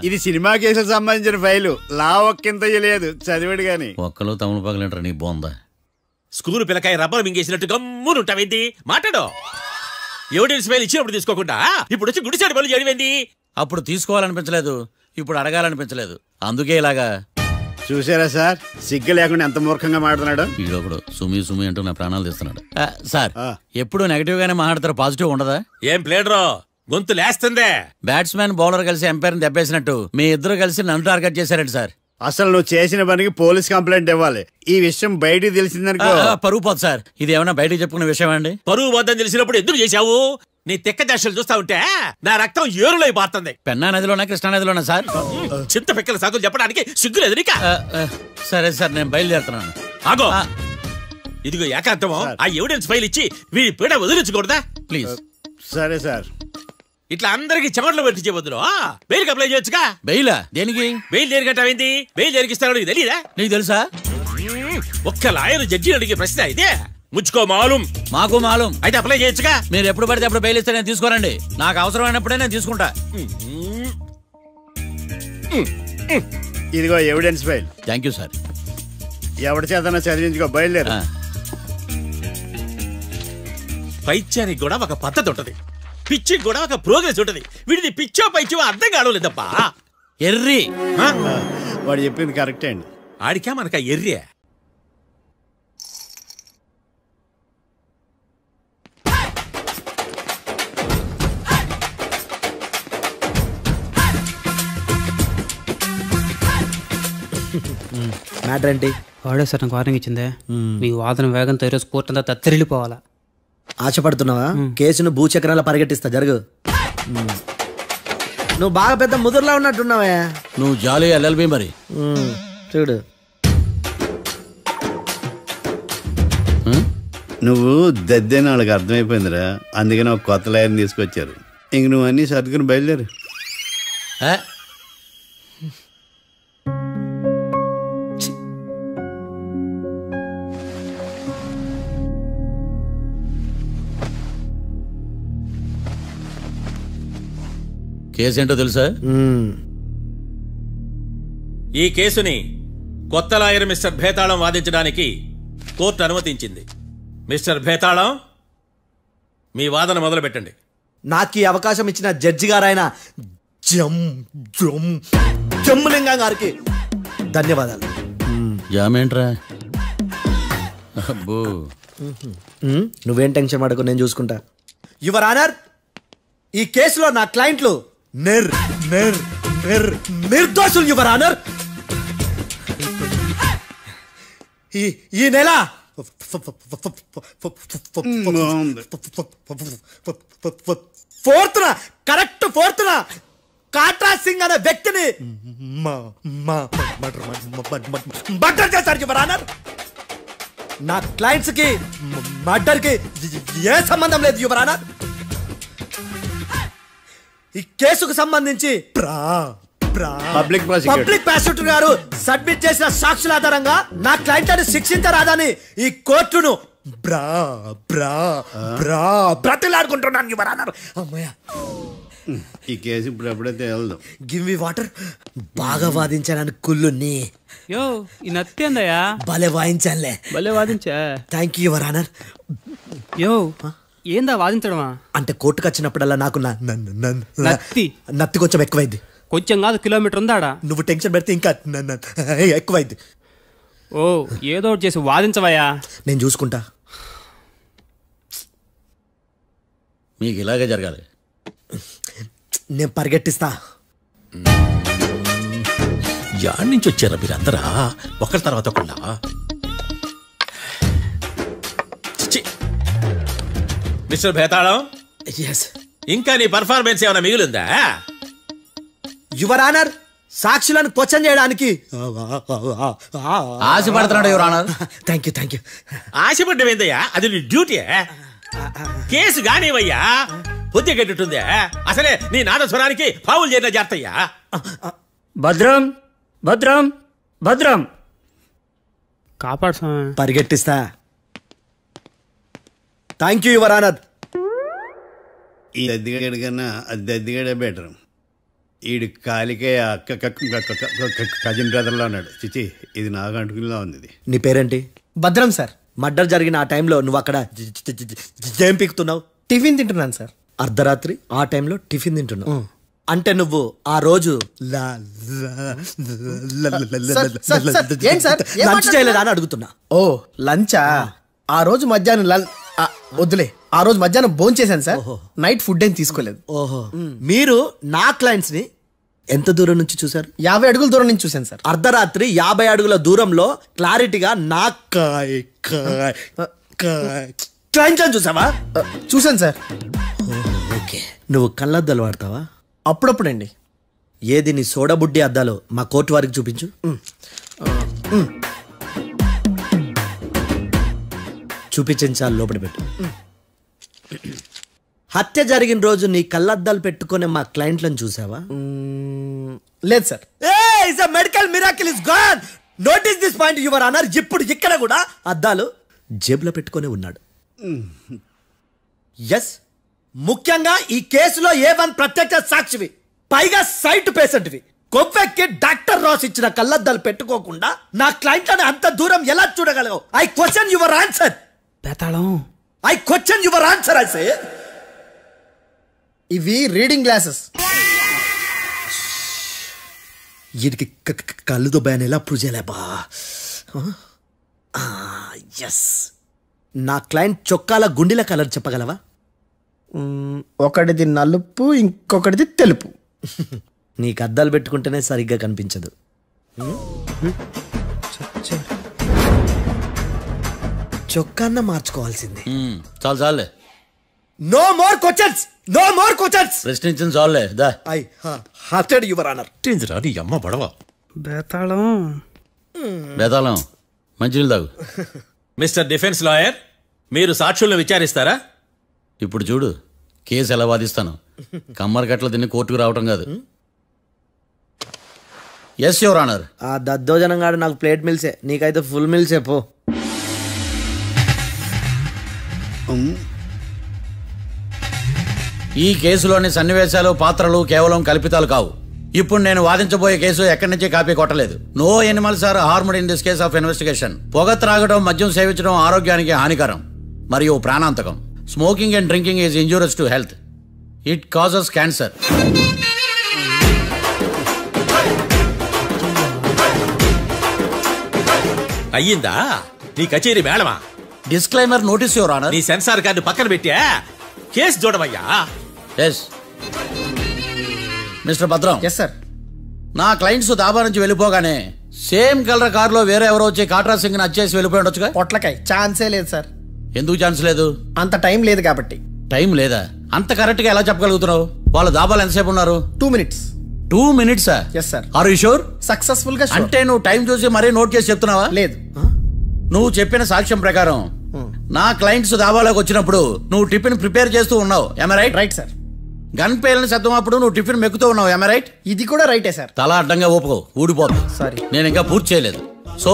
ఇది సినిమా కేసులకు సంబంధించిన ఫైలు. లా ఒక్కింత లేదు, చదివాడు గాని. ఒక్కలో తమను పగలంటారా నీ బోందా? School పిల్లకాయ rubber మింగేసినట్టు గమ్మునుంటావేంది? మాట్లాడు. ఎవిడెన్స్ ఫైల్ ఇచ్చినప్పుడు తీసుకోకుండా ఇప్పుడు వచ్చి గుడిసాడి పనులు చేయడమేంది? అప్పుడు తీసుకోవాలనిపించలేదు, ఇప్పుడు అడగాలనిపించలేదు, అందుకే ఇలాగా. చూసారా సార్, సిగ్గు లేకుండా ఎంత మూర్ఖంగా మాట్లాడుతున్నాడు. ఈడొకడు సుమి సుమి అంటూ నా ప్రాణాలు తీస్తున్నాడు. సార్, ఎప్పుడు నెగటివ్ గానే మాట్లాడతారు, పాజిటివ్ ఉండదా? ఏం ప్లేడరో గొంతు లేస్తుందే. బ్యాట్స్మెన్ బౌలర్ కలిసి ఎంపైర్ దెబ్బేసినట్టు మీ ఇద్దరు కలిసి నన్ను టార్గెట్ చేశారండి సార్. అసలు నువ్వు చేసిన పనికి పోలీస్ కంప్లైంట్ ఇవ్వాలి. ఈ విషయం బయటికి తెలిసిందనుకో పరువు పోదు సార్. ఇది ఏమన్నా బయటికి చెప్పుకున్న విషయం అండి? పరువు వద్దని తెలిసినప్పుడు ఎందుకు చేశావు? నీ తెక్క దశలు చూస్తా ఉంటే నా రక్తం ఏరులై పారుతుంది. పెన్నా నదిలోనా కృష్ణా నదిలోనా సార్? చింత పిక్కల సాగులు చెప్పడానికి సిగ్గులేదు నీకా? సరే సార్, నేను బయలుదేరుతున్నాను. ఆగో, ఇదిగో ఏకాంతమో ఆ ఎవిడెన్స్ ఫైల్ ఇచ్చి వీడి పీడ వదిలించకూడదా ప్లీజ్? సరే సార్. ఇట్లా అందరికి చెమటలు పెట్టించే బదులు బెయిల్కి అప్లై చేయొచ్చుగా. బెయిలా? దేనికి? బెయిల్ దేనికంటావేంది? బెయిల్ దేనికి ఇస్తారో నీకు తెలియదా? నీకు తెలుసా? ఒక్క లాయర్ జడ్జి అడిగే ప్రశ్న ఇదే. ముచ్చుకో మాలూం. మాకు మాలూం. అయితే అప్లై చేయొచ్చుగా. మీరు ఎప్పుడు పడితే అప్పుడు బెయిల్ ఇస్తే నేను తీసుకోనండి. నాకు అవసరమైనప్పుడే నేను తీసుకుంటా. ఇదిగో evidence file. Thank you sir. ఎవరి చేతనా చదివించుకో, బయలుదేరు. పైత్యానికి కూడా ఒక పద్ధతి ఉంటది, పిచ్చికి కూడా ఒక ప్రోగ్రెస్ ఉంటది. వీడిది పిచ్చో పైచో అర్థం కావలేదప్పా. ఎర్రి. వాడు చెప్పింది కరెక్టే అండి. ఆడికా మనక ఎర్రి. మ్యాటర్ ఏంటి? వాడే సార్ నాకు వార్నింగ్ ఇచ్చిందే. మీ వాదన వేగంతో ఈరోజు కోర్టు అంతా తత్తరిల్లిపోవాలా. ఆశపడుతున్నావా? కేసును భూచక్రాల పరిగెట్టిస్తా, జరుగు. నువ్వు బాగా పెద్ద ముదురులా ఉన్నట్టున్నావే. నువ్వు జాలి ఎల్ఎల్బి మరి. చూడు, నువ్వు దద్దేని వాళ్ళకి అర్థమైపోయిందిరా, అందుకని ఒక కొత్త లాయర్ని తీసుకొచ్చారు. ఇంక నువ్వు అన్నీ సర్దుకుని బయలుదేరు. కేసేంటో తెలుసా? ఈ కేసుని కొత్త లాయర్ మిస్టర్ భేతాళం వాదించడానికి కోర్టు అనుమతించింది. మిస్టర్ భేతాళం, మీ వాదన మొదలు పెట్టండి. నాకు ఈ అవకాశం ఇచ్చిన జడ్జి గారైన జమ్ములింగం గారికి ధన్యవాదాలు. జామేంట్రా? అబ్బో, నువ్వేం టెన్షన్ పడకు, నేను చూసుకుంటా. యువర్ ఆనర్, ఈ కేసులో నా క్లయింట్లు నిర్దోషులు యువర్ ఆనర్. ఈ నెల 4th correct 4th Katra Singh అనే వ్యక్తిని మర్డర్ చేశారు యువర్ ఆనర్. నా క్లయింట్స్ కి మర్డర్ కి ఏ సంబంధం లేదు యువర్ ఆనర్. ఈ కేసుకు సంబంధించి పబ్లిక్ ప్రాసిక్యూటర్ గారు సబ్మిట్ చేసిన సాక్షుల ఆధారంగా నా క్లయింట్లను శిక్షించరాదని ఈ కోర్టును బ్రతిలాడుకుంటున్నాను యువర్ ఆనర్. అమ్మయ్య, ఈ కేసు ఇప్పుడు ఎప్పుడైతే వెళ్దాం. Give me water. బాగా వాదించాను కుళ్ళుని. యో ఈ నత్తేందయ్యా, భలే వాయించానులే. భలే వాదించా. Thank you your honour. యో ఏందా వాదించడమా? అంటే కోర్టుకు వచ్చినప్పుడల్లా నాకు నత్తి కొంచెం ఎక్కువైంది. కొంచెం కాదు, కిలోమీటర్ ఉందాడా. నువ్వు టెన్షన్ పెడితే ఇంకా ఎక్కువైంది. ఓ ఏదో ఒకటి చేసి వాదించవయ్యా. నేను చూసుకుంటా. మీకు ఇలాగే జరగాలి. నేను పరిగెట్టిస్తా. యాడ్ నుంచి వచ్చారా మీరందరా ఒకరి తర్వాత ఒకళ్ళ? మిస్టర్ భేతాళం, ఇంకా నీ పర్ఫార్మెన్స్ ఏమైనా మిగిలిందా? యువర్ ఆనర్, సాక్షులను క్వశ్చన్ చేయడానికి ఆశపడుతున్నాడు యువర్ ఆనర్. Thank you. ఆశపడ్డం ఏందయ్యా, అది నీ డ్యూటీ. కేసు గానివయ్యా, బుద్ధి గట్టుందే. అసలే నీ నాదస్వరానికి పావులు చేరిన జాతయ్యా. భద్రం భద్రం భద్రం కాపాడు. పరిగెట్టిస్తా. Thank you your honour. ఈ దద్దిగడి కన్నా అది దద్దిగడే బెటర్. ఈడు కాలికే కజిన్ బ్రదర్లో ఉన్నాడు. చిచి, ఇది నాకు అంటుకునిలా ఉంది. నీ పేరేంటి? భద్రం సార్. మర్డర్ జరిగిన ఆ టైంలో నువ్వు అక్కడ ఏం పీకుతున్నావు? టిఫిన్ తింటున్నాను సార్. అర్ధరాత్రి ఆ టైంలో టిఫిన్ తింటున్నావు అంటే నువ్వు ఆ రోజు లంచ్ చేయలేదా అని అడుగుతున్నా. ఓ లంచా? ఆ రోజు మధ్యాహ్నం వద్దులే, ఆ రోజు మధ్యాహ్నం భోజనం చేశాను సార్. నైట్ ఫుడ్ ఏం తీసుకోలేదు. ఓహో, మీరు నా క్లయింట్స్ ని ఎంత దూరం నుంచి చూసారు? 50 అడుగుల దూరం నుంచి చూశాను సార్. అర్ధరాత్రి 50 అడుగుల దూరంలో క్లారిటీగా నా క్లయింట్స్ చూసావా? చూశాను సార్. ఓకే, నువ్వు కళ్ళద్దాలు వాడతావా? అప్పుడప్పుడండి. ఏది నీ సోడబుడ్డి అద్దాలు మా కోర్టు వారికి చూపించు. చూపించాలి, లోపల పెట్టు. హత్య జరిగిన రోజు నీ కళ్ళద్దాలు పెట్టుకునే మా క్లయింట్లను చూసావా? లేదు sir. Medical miracle is gone. Notice this point your honour. ఇప్పుడు ఇక్కడ కూడా అద్దాలు జేబులో పెట్టుకునే ఉన్నాడు. ఎస్, ముఖ్యంగా ఈ కేసులో A1 ప్రత్యక్ష సాక్షివి, పైగా సైట్ పేషెంట్వి. కొవ్వెక్కి డాక్టర్ రాస్ ఇచ్చిన కళ్ళద్దాలు పెట్టుకోకుండా నా క్లయింట్లను అంత దూరం ఎలా చూడగలవు? I question your answer. బేతాళం, I question your answer. I say ఇవి రీడింగ్ గ్లాసెస్. వీటికి కళ్ళు దుబ్బాయని ఎలా ప్రూవ్ చేయలేబా? ఎస్, నా క్లయింట్ చొక్కాల గుండెల కలర్ చెప్పగలవా? ఒకటిది నలుపు, ఇంకొకటిది తెలుపు. నీకు అద్దాలు పెట్టుకుంటేనే సరిగ్గా కనిపించదు. చొక్కాన్న మార్చుకోవాల్సింది. చాలు చాలే. No more questions, no more questions. ప్రశ్నించిన చాలులే. దా ఐ హార్టెడ్ యువర్ ఆనర్. నీ అమ్మ పడవ. బేతాళం బేతాళం, మంచినీళ్ళు తాగు. మిస్టర్ డిఫెన్స్ లాయర్, మీరు సాక్షులను విచారిస్తారా? ఇప్పుడు చూడు, కేసు ఎలా వాదిస్తాను. కమ్మరి కట్ల తిని కోర్టుకు రావటం కాదు. Yes your honour. ఆ దద్దోజనంగాడు నాకు ప్లేట్ మిల్సే, నీకైతే ఫుల్ మిల్సే పో. ఈ కేసులోని సన్నివేశాలు, పాత్రలు కేవలం కల్పితాలు కావు. ఇప్పుడు నేను వాదించబోయే కేసు ఎక్కడి నుంచి కాపీ కొట్టలేదు. No animals are harmed in this case of investigation. పొగ త్రాగడం, మద్యం సేవించడం ఆరోగ్యానికి హానికరం మరియు ప్రాణాంతకం. Smoking and drinking is injurious to health. It causes cancer. అయ్యిందా నీ కచేరీ మేడమా? Disclaimer notice your honour. నీ సెన్సార్ కార్డు పక్కన పెట్టా కేసు చూడవయ్యా. Yes mister Bhadram. Yes sir. నా క్లయింట్స్ దాబా నుంచి వెళ్ళిపోగానే సేమ్ కలర్ కారులో వేరే ఎవరో వచ్చి కాట్రా సింగ్ ని వచ్చేసి వెళ్ళిపోయి ఉండొచ్చుగా. పొట్లకాయ ఛాన్సే లేదు సార్. ఎందుకు ఛాన్స్ లేదు? అంత టైం లేదు కాబట్టి. టైం లేదా? అంత కరెక్ట్ గా ఎలా చెప్పగలుగుతున్నావు? వాళ్ళు దాబాలు ఎంతసేపు ఉన్నారు? 2 minutes. 2 minutes? Yes sir. Are you sure? Successful గా. అంటే నువ్వు టైం చూసి మరీ నోట్ చేసి చెప్తున్నావా? లేదు. నువ్వు చెప్పిన సాక్ష్యం ప్రకారం నా క్లయింట్స్ దాబాలోకి వచ్చినప్పుడు నువ్వు టిఫిన్ ప్రిపేర్ చేస్తూ ఉన్నావు. ఎమ్ రైట్? Right sir. గన్ పేలిన శబ్దం అప్పుడు నువ్వు టిఫిన్ మెక్కుతూ ఉన్నావు. ఎమ్ రైట్? ఇది కూడా రైటే సార్. తల అడ్డంగా ఊపుకో, ఊడిపోతుంది. సారీ, నేను ఇంకా పూర్తి చేయలేదు. సో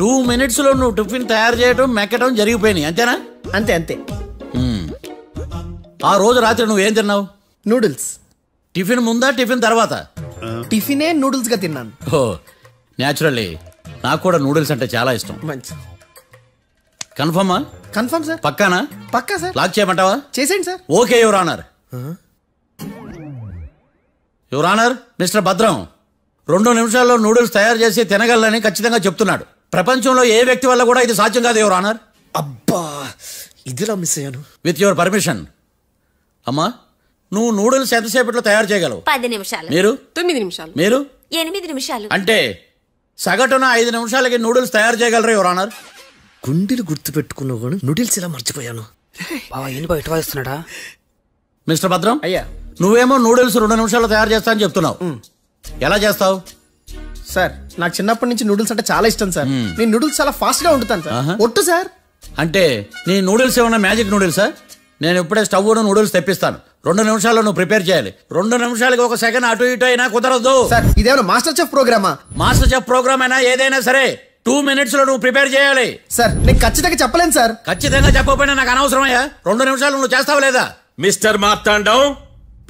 2 minutes లో నువ్వు టిఫిన్ తయారు చేయడం మెక్కడం జరిగిపోయినాయి, అంతేనా? అంతే అంతే. ఆ రోజు రాత్రి నువ్వేం తిన్నావు? నూడిల్స్. టిఫిన్ ముందా టిఫిన్ తర్వాత? టిఫినే నూడిల్స్ గా తిన్నాను. ఓ న్యాచురల్లీ నాకు కూడా నూడిల్స్ అంటే చాలా ఇష్టం. మంచి. కన్ఫర్మా? Confirm sir. పక్కానా? పక్కా సార్. లాక్ చేయమంటావా? చేసేయండి sir. Okay your honour. Your honour, mister Bhadram 2 నిమిషాల్లో నూడిల్స్ తయారు చేసి తినగలని ఖచ్చితంగా చెప్తున్నాడు. ప్రపంచంలో ఏ వ్యక్తి వల్ల కూడా ఇది సాధ్యం కాదు యువర్ ఆనర్. అబ్బా, ఇదిలా మిస్ అయ్యాను. With your permission. అమ్మా, నువ్వు నూడిల్స్ ఎంతసేపట్లో తయారు చేయగలవు? 10 నిమిషాలు. మీరు? 9 నిమిషాలు. మీరు? 8 నిమిషాలు. అంటే సగటున 5 నిమిషాలకి నూడిల్స్ తయారు చేయగలరు యువర్ ఆనర్. గుండెలు గుర్తు పెట్టుకున్నావు కానీ నూడిల్స్ ఇలా మర్చిపోయాను. బావా ఏంటి బయట వాయిస్తున్నాడా? మిస్టర్ భద్రం, అయ్యా, నువ్వేమో నూడిల్స్ 2 నిమిషాల్లో తయారు చేస్తా అని చెప్తున్నావు. ఎలా చేస్తావు? సార్, నాకు చిన్నప్పటి నుంచి నూడిల్స్ అంటే చాలా ఇష్టం సార్. నేను నూడిల్స్ చాలా ఫాస్ట్ గా వండుతాను సార్. ఒట్టు సార్. అంటే నీ నూడిల్స్ ఏమన్నా మ్యాజిక్ నూడిల్సా? నేను ఇప్పుడే స్టవ్ నూడిల్స్ తెప్పిస్తాను. 2 నిమిషాల్లో నువ్వు ప్రిపేర్ చేయాలి. 2 నిమిషాలకి 1 సెకండ్ అటు ఇటు అయినా కుదరదు సార్. ఇదేమన్నా మాస్టర్ చెఫ్ ప్రోగ్రామా? మాస్టర్ చెఫ్ ప్రోగ్రామ్ అయినా ఏదైనా సరే 2 minutes లో నువ్వు ప్రిపేర్ చేయాలి. సార్, నేను ఖచ్చితంగా చెప్పలేను సార్. ఖచ్చితంగా చెప్పకపోయినా నాకు అనవసరమయ్యా. 2 నిమిషాలు నువ్వు చేస్తావా లేదా? మిస్టర్ మార్తాండం,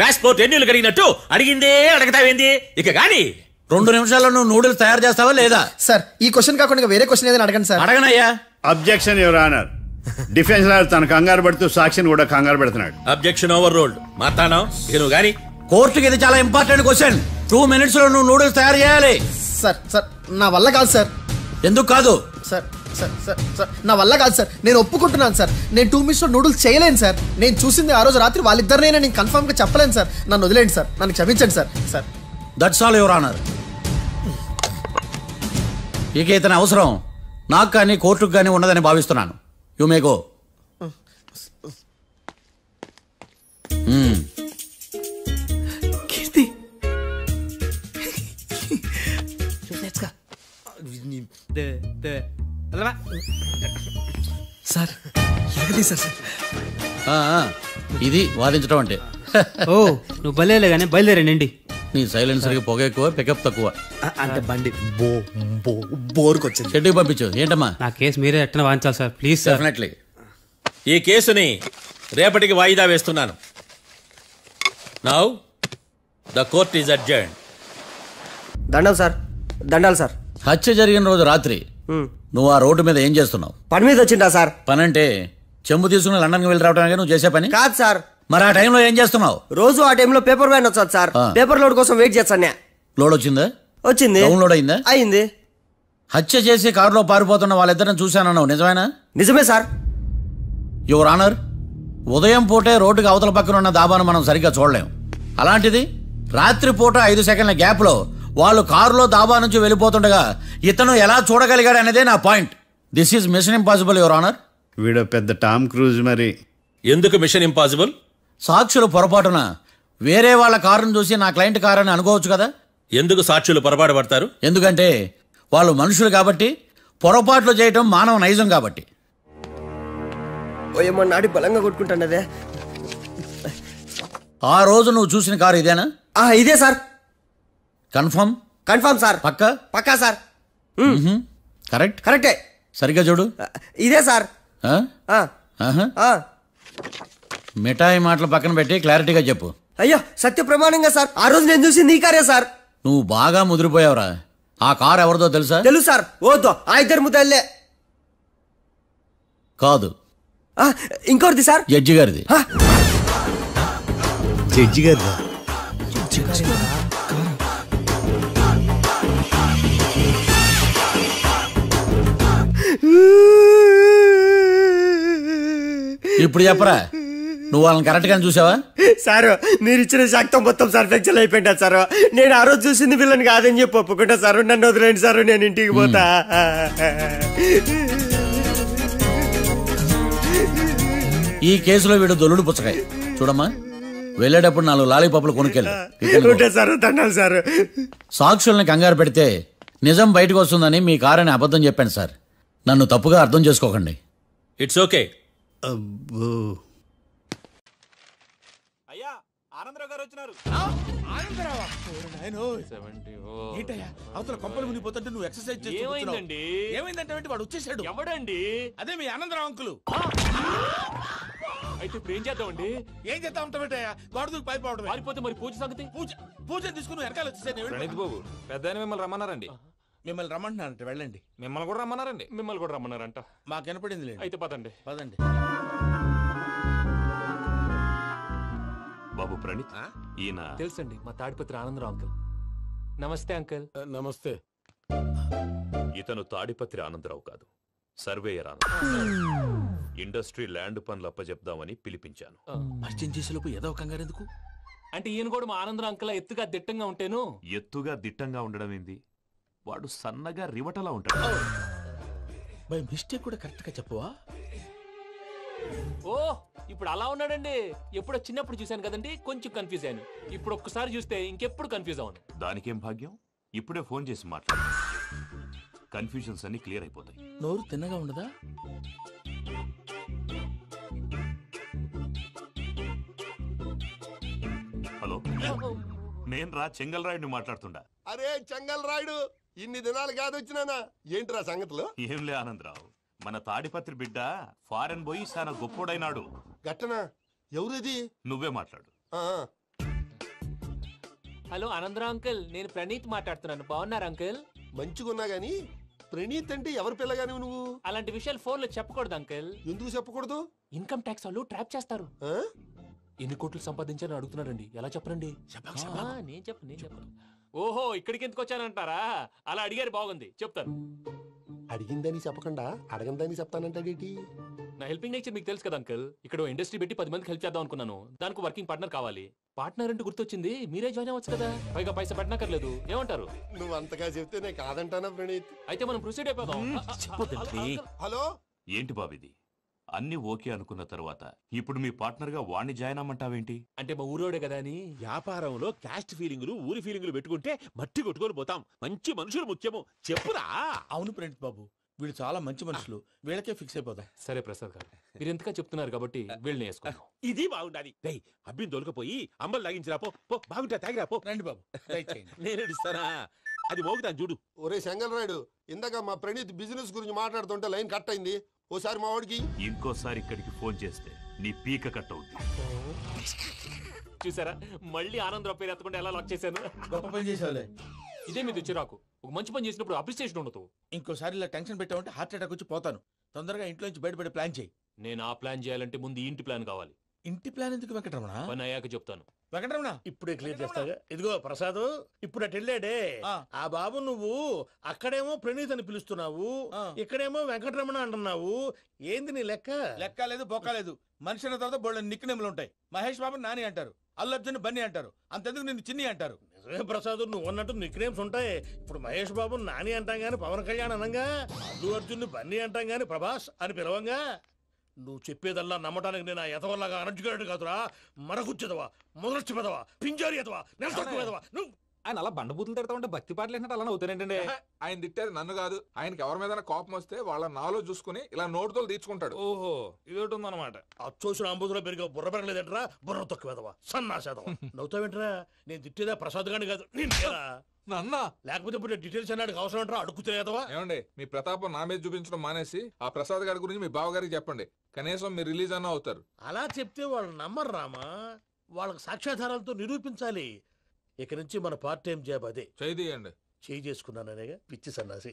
పాస్పోర్ట్ ఎన్నిలు కడిగినట్టు అడిగిందే అడగతావేంది? ఇక గాని 2 నిమిషాల్లో నువ్వు నూడిల్స్ తయారు చేస్తావా లేదా? సార్, ఈ క్వశ్చన్ కాకుండా వేరే క్వశ్చన్ ఏదైనా అడగండి సార్. అడగనయ్యా. Objection your honour. Defence lawyer తన కంగారు పడుతూ సాక్షిని కూడా కంగారు పెడుతున్నాడు. Objection over ruled. మార్తాండం, ఇక నువ్వు గాని. కోర్టుకి ఇది చాలా ఇంపార్టెంట్ క్వశ్చన్. 2 minutes లో నువ్వు నూడిల్స్ తయారు చేయాలి. సార్ సార్, నా వల్ల కాదు సార్. ఎందుకు కాదు? సార్ సార్ సార్ సార్, నా వల్ల కాదు సార్. నేను ఒప్పుకుంటున్నాను సార్. నేను 2 minutes లో నూడిల్స్ చేయలేను సార్. నేను చూసింది ఆ రోజు రాత్రి వాళ్ళిద్దరినైనా నేను కన్ఫర్మ్ గా చెప్పలేను సార్. నన్ను వదిలేండి సార్. నన్ను క్షమించండి sir. Sir, that's all your honour. ఇక ఇతని అవసరం నాకు కానీ కోర్టుకు కానీ ఉన్నదని భావిస్తున్నాను. You may go. Keerthi, sir sir. ఇది వాదించడం అంటే. ఓ నువ్వు బలేలే కానీ బయలుదేరండి. నీ సైలెన్సర్కి పొగ ఎక్కువ, పికప్ తక్కువ. అంటే బండి బోర్కి వచ్చింది. షెడ్యూల్ పంపించు. ఏంటమ్మా? నా కేసు మీరే ఎట్లా వాయించాలి సార్, ప్లీజ్ సార్. డెఫినెట్లీ. ఈ కేసుని రేపటికి వాయిదా వేస్తున్నాను. Now the court is adjourned. దండాలు సార్. దండాలు సార్. హత్య జరిగిన రోజు రాత్రి నువ్వు ఆ రోడ్డు మీద ఏం చేస్తున్నావు? పని మీద వచ్చిందా సార్? పని అంటే చెంబు తీసుకుని లండన్కి వెళ్ళి రావడానికి నువ్వు చేసే పని కాదు సార్. మరి ఆ టైంలో ఏం చేస్తున్నావు? రోజు ఆ టైంలో పేపర్ వ్యాన్ వచ్చాది సార్. పేపర్ లోడ్ కోసం వెయిట్ చేస్తాను. లోడ్ వచ్చిందా? వచ్చింది. డౌన్లోడ్ అయిందా? అయింది. హత్య చేసి కారులో పారిపోతున్న వాళ్ళిద్దరిని చూశానన్నావు, నిజమేనా? నిజమే సార్. యువర్ ఆనర్, ఉదయం పూటే రోడ్డుకి అవతల పక్కన ఉన్న దాబాను మనం సరిగ్గా చూడలేం. అలాంటిది రాత్రి పూట 5 సెకండ్ల గ్యాప్లో వాళ్ళు కారులో దాబా నుంచి వెళ్ళిపోతుండగా ఇతను ఎలా చూడగలిగాడు అనేదే నా point. This is mission impossible your honour. వీడో పెద్ద టామ్ క్రూజ్. మరి ఎందుకు మిషన్ ఇంపాసిబుల్? సాక్షులు పొరపాటున వేరే వాళ్ళ కారును చూసి నా క్లయింట్ కారు అని అనుకోవచ్చు కదా. ఎందుకు సాక్షులు పొరపాటు పడతారు? ఎందుకంటే వాళ్ళు మనుషులు కాబట్టి, పొరపాట్లు చేయటం మానవ నైజం కాబట్టి. ఏమో నాడి బలంగా కొట్టుకుంటానదే. ఆ రోజు నువ్వు చూసిన కారు ఇదేనా? ఇదే సార్. కన్ఫర్మ్? Confirm sir. పక్కా? పక్కా సార్. కరెక్ట్? కరెక్టే. సరిగ్గా చూడు. ఇదే సార్. మిఠాయి మాటలు పక్కన పెట్టి క్లారిటీగా చెప్పు. అయ్యో సత్య ప్రమాణంగా సార్, ఆ రోజు నేను చూసి నీ కారే సార్. నువ్వు బాగా ముదిరిపోయావురా. ఆ కారు ఎవరిదో తెలుసా? తెలుసు సార్. ఓతో ఆ ఇద్దరు ముద్దల్లే. కాదు, ఇంకోటిది సార్. జడ్జి గారిది. జడ్జి గారిదా? ఇప్పుడు చెప్పరా, నువ్వు వాళ్ళని కరెక్ట్ గా చూసావా? సార్ మీరు ఇచ్చిన శాక్తం మొత్తం సర్ఫెక్చర్ అయిపోయింటా సార్. నేను ఆ రోజు చూసింది వీళ్ళని కాదని చెప్పి ఒప్పుకుంటా సార్. నన్ను వదిలేండి సార్, నేను ఇంటికి పోతా. ఈ కేసులో వీడు దొల్లుడు పుచ్చకాయ. చూడమ్మా, వెళ్ళేటప్పుడు 4 లాలీపాపులు కొనుక్కెళ్ళి సార్. దండాలి సార్. సాక్షుల్ని కంగారు పెడితే నిజం బయటకు వస్తుందని మీ కారని అబద్ధం చెప్పాను సార్. నన్ను తప్పుగా అర్థం చేసుకోకండి. It's okay. అవతల కొంపలు మునిగిపోతుంటే నువ్వు ఎక్సర్సైజ్ చేస్తుందండి. ఏమైందంటే వాడు వచ్చేసాడు. ఎవడండి? అదే మీ ఆనందరావు అంకులు. అయితే ఇప్పుడు ఏం చేద్దామండి? ఏం చేద్దాం అంటావేటయ్యా? గొడవకు పైపోవడం. పారిపోతే మరి పూజ సంగతి? పూజ తీసుకుని వెనకాల వచ్చేసాను. ప్రణీత్ బాబు, పెద్ద మిమ్మల్ని రమ్మన్నారండి. మిమ్మల్ని రమ్మంటున్నారంట, వెళ్ళండి. మిమ్మల్ని కూడా రమ్మన్నారండి. మిమ్మల్ని కూడా రమ్మన్నారంట. మాకు వినపడింది. అయితే పదండి. బాబు ప్రణీత్, ఈయన తెలుసండి, మా తాడిపత్రి ఆనందరావు అంకుల్. నమస్తే అంకుల్. నమస్తే. ఇతను తాడిపత్రి ఆనందరావు కాదు, సర్వేయర్ ఆనందరావు. ఇండస్ట్రీ ల్యాండ్ పనులు అప్పచెప్దామని పిలిపించాను. పరిచయం చేసేలోపు ఏదో కంగారు ఎందుకు? అంటే ఈయన కూడా మా ఆనందరావు అంకుల్ ఎత్తుగా దిట్టంగా ఉంటాను. ఎత్తుగా దిట్టంగా ఉండడం ఏంది? వాడు సన్నగా రివటలా ఉంటాడు. బై మిస్టేక్ కూడా కరెక్ట్ గా చెప్పవా? ఓ, ఇప్పుడు అలా ఉన్నాడండి. ఎప్పుడో చిన్నప్పుడు చూశాను కదండి, కొంచెం కన్ఫ్యూజ్ అయ్యాను. ఇప్పుడు ఒక్కసారి చూస్తే ఇంకెప్పుడు కన్ఫ్యూజ్ అవ్వను. దానికేం భాగ్యం, ఇప్పుడే ఫోన్ చేసి మాట్లాడు. కన్ఫ్యూజన్స్ అన్ని క్లియర్ అయిపోతాయి. నోరు తిన్నగా ఉండదా? హలో, నేను రా చెంగల్ రాయుడిని మాట్లాడుతుండా. అరే చెంగల్ రాయుడు, ఇన్ని దినాలు కాదు వచ్చినానా? ఏంట్రా సంగతులు? ఏంలే ఆనందరావు, మన తాడిపత్రి బిడ్డ ఫారెన్ పోయి చాలా గొప్పోడైనాడు. గట్టనా? ఎవరిది? నువ్వే మాట్లాడు. హలో ఆనందరావు అంకుల్, నేను ప్రణీత్ మాట్లాడుతున్నాను. బాగున్నారు అంకుల్? మంచిగున్నా గాని ప్రణీత్ అంటే ఎవరి పిల్లగాని నువ్వు? అలాంటి విషయాలు ఫోన్ లో చెప్పకూడదు అంకుల్. ఎందుకు చెప్పకూడదు? ఇన్కమ్ ట్యాక్స్ వాళ్ళు ట్రాప్ చేస్తారు. ఎన్ని కోట్లు సంపాదించాలని అడుగుతున్నారండి. ఎలా చెప్పరండి? నేను చెప్పను. ఓహో, ఇక్కడికి ఎందుకు వచ్చానంటారా? అలా అడిగారు, బాగుంది, చెప్తాను. అడిగిందని చెప్పకుండా అడగందని చెప్తానంటాడేటి? నా హెల్పింగ్ నేచర్ మీకు తెలుసు కదా అంకుల్. ఇక్కడ ఇండస్ట్రీ పెట్టి 10 మందికి హెల్ప్ చేద్దాం అనుకున్నాను. దానికి వర్కింగ్ పార్ట్నర్ కావాలి. పార్ట్నర్ అంటే గుర్తొచ్చింది, మీరే జాయిన్ అవ్వచ్చు కదా. పైగా పైసా పెట్టనక్కర్లేదు. ఏమంటారు? నువ్వు అంతగా చెప్తే నేను కాదంటానా ప్రణీత్? అయితే మనం ప్రొసీడ్ అయిపోదాం. హలో, ఏంటి బాబిది? అన్ని ఓకే అనుకున్న తర్వాత ఇప్పుడు మీ పార్ట్నర్ గా వాణ్ణి జాయిన్ అమ్మంటావేంటి? అంటే మా ఊరోడే కదా అని. వ్యాపారంలో క్యాస్ట్ ఫీలింగులు, ఊరి ఫీలింగులు పెట్టుకుంటే మట్టి కొట్టుకొని పోతాం. మంచి మనుషులు ముఖ్యము. చెప్పురా. అవును ప్రణీత్ బాబు, వీళ్ళు చాలా మంచి మనుషులు. వీళ్ళకే ఫిక్స్ అయిపోదాం. సరే ప్రసాద్ గారు, మీరు ఎంతగా చెప్తున్నారు కాబట్టి వీళ్ళని వేసుకుందాం. ఇది బాగుండాలి. అబ్బిని దొలకపోయి అమ్మలు లాగించిరా. పో బాగుంటా, తాగిరా పో. రండి బాబు, నేను ఇస్తానా? అది మోగుతాను చూడు. ఒరే చెంగల్ రాయుడు, ఇందాక మా ప్రణీత్ బిజినెస్ గురించి మాట్లాడుతుంటే లైన్ కట్ అయింది. ఓసారి మా వాడికి ఇంకోసారి ఇక్కడికి ఫోన్ చేస్తే నీ పీక కట్ అవుద్ది. చూసారా, మళ్ళీ ఆనందరావు పేరు ఎత్తకుండా ఎలా లాక్ చేశాను. గొప్ప పని చేసావులే. ఇదే మీద చిరాకు. ఒక మంచి పని చేసినప్పుడు అప్రిసియేషన్ ఉండదు. ఇంకోసారి ఇలా టెన్షన్ పెట్టామంటే హార్ట్ అటాక్ వచ్చి పోతాను. తొందరగా ఇంట్లో నుంచి బయటపడే ప్లాన్ చేయి. నేను ఆ ప్లాన్ చేయాలంటే ముందు ఇంటి ప్లాన్ కావాలి. ఇంటి ప్లాన్ ఎందుకు వెంకటరమణ? పని అయ్యాక చెప్తాను. వెంకటరమణ ఇప్పుడే క్లియర్ చేస్తాగా. ఇదిగో ప్రసాద్, ఇప్పుడు అటు వెళ్ళాడే ఆ బాబు, నువ్వు అక్కడేమో ప్రణీత్ అని పిలుస్తున్నావు, ఇక్కడేమో వెంకటరమణ అంటున్నావు. ఏంది నీ లెక్క? లెక్క లేదు, బొక్క లేదు. మనిషి అన్న తర్వాత బోళ్ళ నిక్నెములు ఉంటాయి. మహేష్ బాబు నాని అంటారు, అల్లు అర్జున్ బన్నీ అంటారు, అంతెందుకు నిన్ను చిన్ని అంటారు. నిజమే ప్రసాద్, నువ్వు అన్నట్టు నిక్నేమ్స్ ఉంటాయి. ఇప్పుడు మహేష్ బాబు నాని అంటాం గాని పవన్ కళ్యాణ్ అనంగా, అల్లు అర్జున్ బన్నీ అంటాం గాని ప్రభాస్ అని పిలవంగా. నువ్వు చెప్పేదల్లా నమ్మటానికి నేను ఎతవల్లాగా అనర్జుకేటెడ్ కాదురా. మరగుచ్చదవా, మొదలచ్చి పెదవా, పింజారి ఎదవా, నెలసొక్కుదవా. నువ్వు ఆయన అలా బండబూతులు తిడతా ఉంటే భక్తి పాటలు ఏంటంటే అలా అవుతానంటే. ఆయన తిట్టేది నన్ను కాదు, ఆయనకి ఎవరి మీద కోపం వస్తే వాళ్ళ నాలో చూసుకుని ఇలా నోటుతో తీర్చుకుంటాడు. ఓహో, ఇదొకటి ఉందన్నమాట. అచ్చోసిన అంబుధులో పెరిగే బుర్ర పెరగలేదంటరా, బుర్ర తొక్కువేదవా, సన్నాసేదవా. నవ్వుతావేంట్రా? నేను తిట్టేదా ప్రసాద్ గాని కాదు, నన్నా. లేకపోతే ఇప్పుడు డీటెయిల్స్ అన్నాడు అవసరం అంటారా? అడుగుతాయేదవా. ఏమండి, మీ ప్రతాపం నా మీద చూపించడం మానేసి ఆ ప్రసాద్ గారి గురించి మీ బావగారికి చెప్పండి. కనీసం మీరు రిలీజ్ అన్న అవుతారు. అలా చెప్తే వాళ్ళు నమ్మరు రామా. వాళ్ళకి సాక్ష్యాధారాలతో నిరూపించాలి. ఇక నుంచి మన పార్ట్ టైం జాబ్ అదే. చేయండి. చేయి చేసుకున్నాననేగా పిచ్చి సన్నాసి.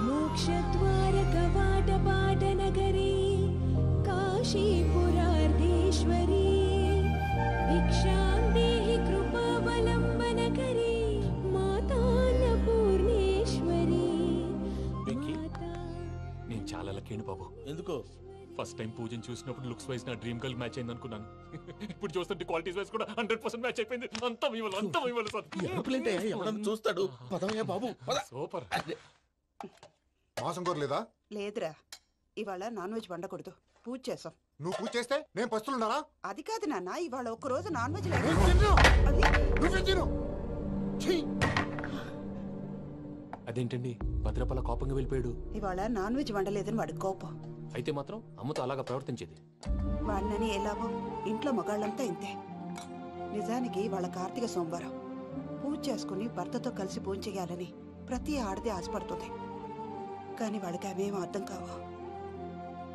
मोक्षद्वार कवाट पाटनगरी काशीपुरार्धे నాకేంటి బాబు ఎందుకు ఫస్ట్ టైం పూజను చూసినప్పుడు లుక్స్ వైజ్ నా డ్రీమ్ గర్ల్ మ్యాచ్ అయింది అనుకున్నాను. ఇప్పుడు చూస్తుంటే క్వాలిటీస్ వైజ్ కూడా 100% మ్యాచ్ అయిపోయింది. అంతా ఇవ్వాలి సార్. ఎవడన్నా చూస్తాడు. పదవయ్యా బాబు. సూపర్. మాసం కోరలేదా? లేదురా, ఇవాళ నాన్ వెజ్ వండకూడదు. పూజ చేసాం. నువ్వు పూజ చేస్తే నేను పస్తులున్నారా? అది కాదు నాన్న, ఇవాళ ఒక్కరోజు నాన్ వెజ్ అదేంటండి భద్రపల కోపంగా వెళ్ళిపోయాడు? ఇవాళ నాన్ వెజ్ వండలేదని వాడి కోపం. అయితే మాత్రం అమ్మతో అలాగా ప్రవర్తించేది. వాడినని ఎలాగో ఇంట్లో మగాళ్ళంతా ఇంతే. నిజానికి వాళ్ళ కార్తీక సోమవారం పూజ చేసుకుని భర్తతో కలిసి పూజ చేయాలని ప్రతి ఆడది ఆశపడుతుంది. కానీ వాళ్ళకి అవేం అర్థం కావు.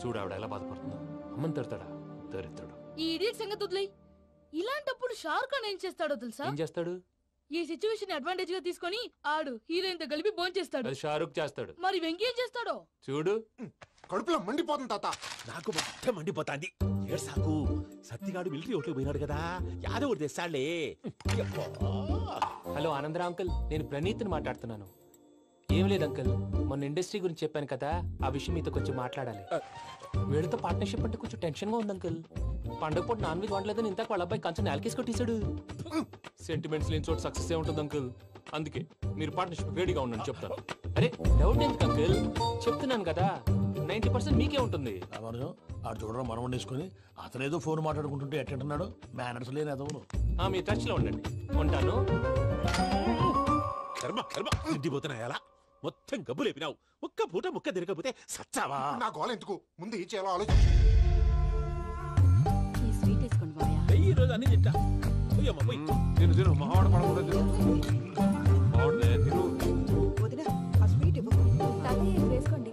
చూడు ఆవిడ ఎలా బాధపడుతుందో. అమ్మని తిడతాడా దరిద్రుడు. ఈ ఇడియట్ సంగతి వదిలేయ్. ఇలాంటప్పుడు షారుఖ్ ఖాన్ ఏం చేస్తాడో తెలుసా? ఏం చేస్తాడు? ఈ సిచ్యువేషన్ అడ్వాంటేజ్ గా తీసుకొని ఆడు హీరోయిన్ తో కలిపి బోన్ చేస్తాడు. అది షారుఖ్ చేస్తాడు. మరి వెంకీ ఏం చేస్తాడో చూడు. కడుపులో మండిపోతుంది తాత. నాకు మొత్తం మండిపోతాంది. ఏడు సాకు సత్తిగాడు మిలిటరీ ఓట్లు పోయినాడు కదా, యాదవ్ ఒకటి తెస్తాడులే. హలో ఆనందరా అంకుల్, నేను ప్రణీత్ని మాట్లాడుతున్నాను. ఏం లేదు అంకుల్, మొన్న ఇండస్ట్రీ గురించి చెప్పాను కదా, ఆ విషయం మీతో కొంచెం మాట్లాడాలి. వీడితో పార్ట్నర్షిప్ అంటే కొంచెం టెన్షన్ గా ఉంది అంకుల్. పండగ పూట నాన్ వెజ్ వండలేదని ఇంతకు వాళ్ళ అబ్బాయి కంచెం నేలకేసి కొట్టేశాడు. సెంటిమెంట్స్ లేని చోట సక్సెస్ ఏ ఉంటుంది అంకుల్. అందుకే మీరు పార్ట్నర్షిప్ రెడీగా ఉండండి చెప్తాను. అరే డౌట్ ఎందుకు అంకుల్, చెప్తున్నాను కదా 90% మీకే ఉంటుంది. ఆడు చూడడం మనం వండేసుకుని అతనేదో ఫోన్ మాట్లాడుకుంటుంటే ఎట్టంటున్నాడు. మేనర్స్ లేని అదవును. మీ టచ్ లో ఉండండి. ఉంటాను. కర్మ కర్మ తిండిపోతున్నాయా? మొత్తం గబ్బు లేపినావు. ఒక్క పూట ముక్క తిరగకపోతే సచ్చావా? నా గోల ఎందుకు, ముందు ఈ చేయాలో ఆలోచించు. ఈ రోజు అన్ని తింటా. తిను తిను మావాడ పడకుండా తిను. మావాడలే తిను. వదినా ఆ స్వీట్ ఇవ్వు. వేసుకోండి.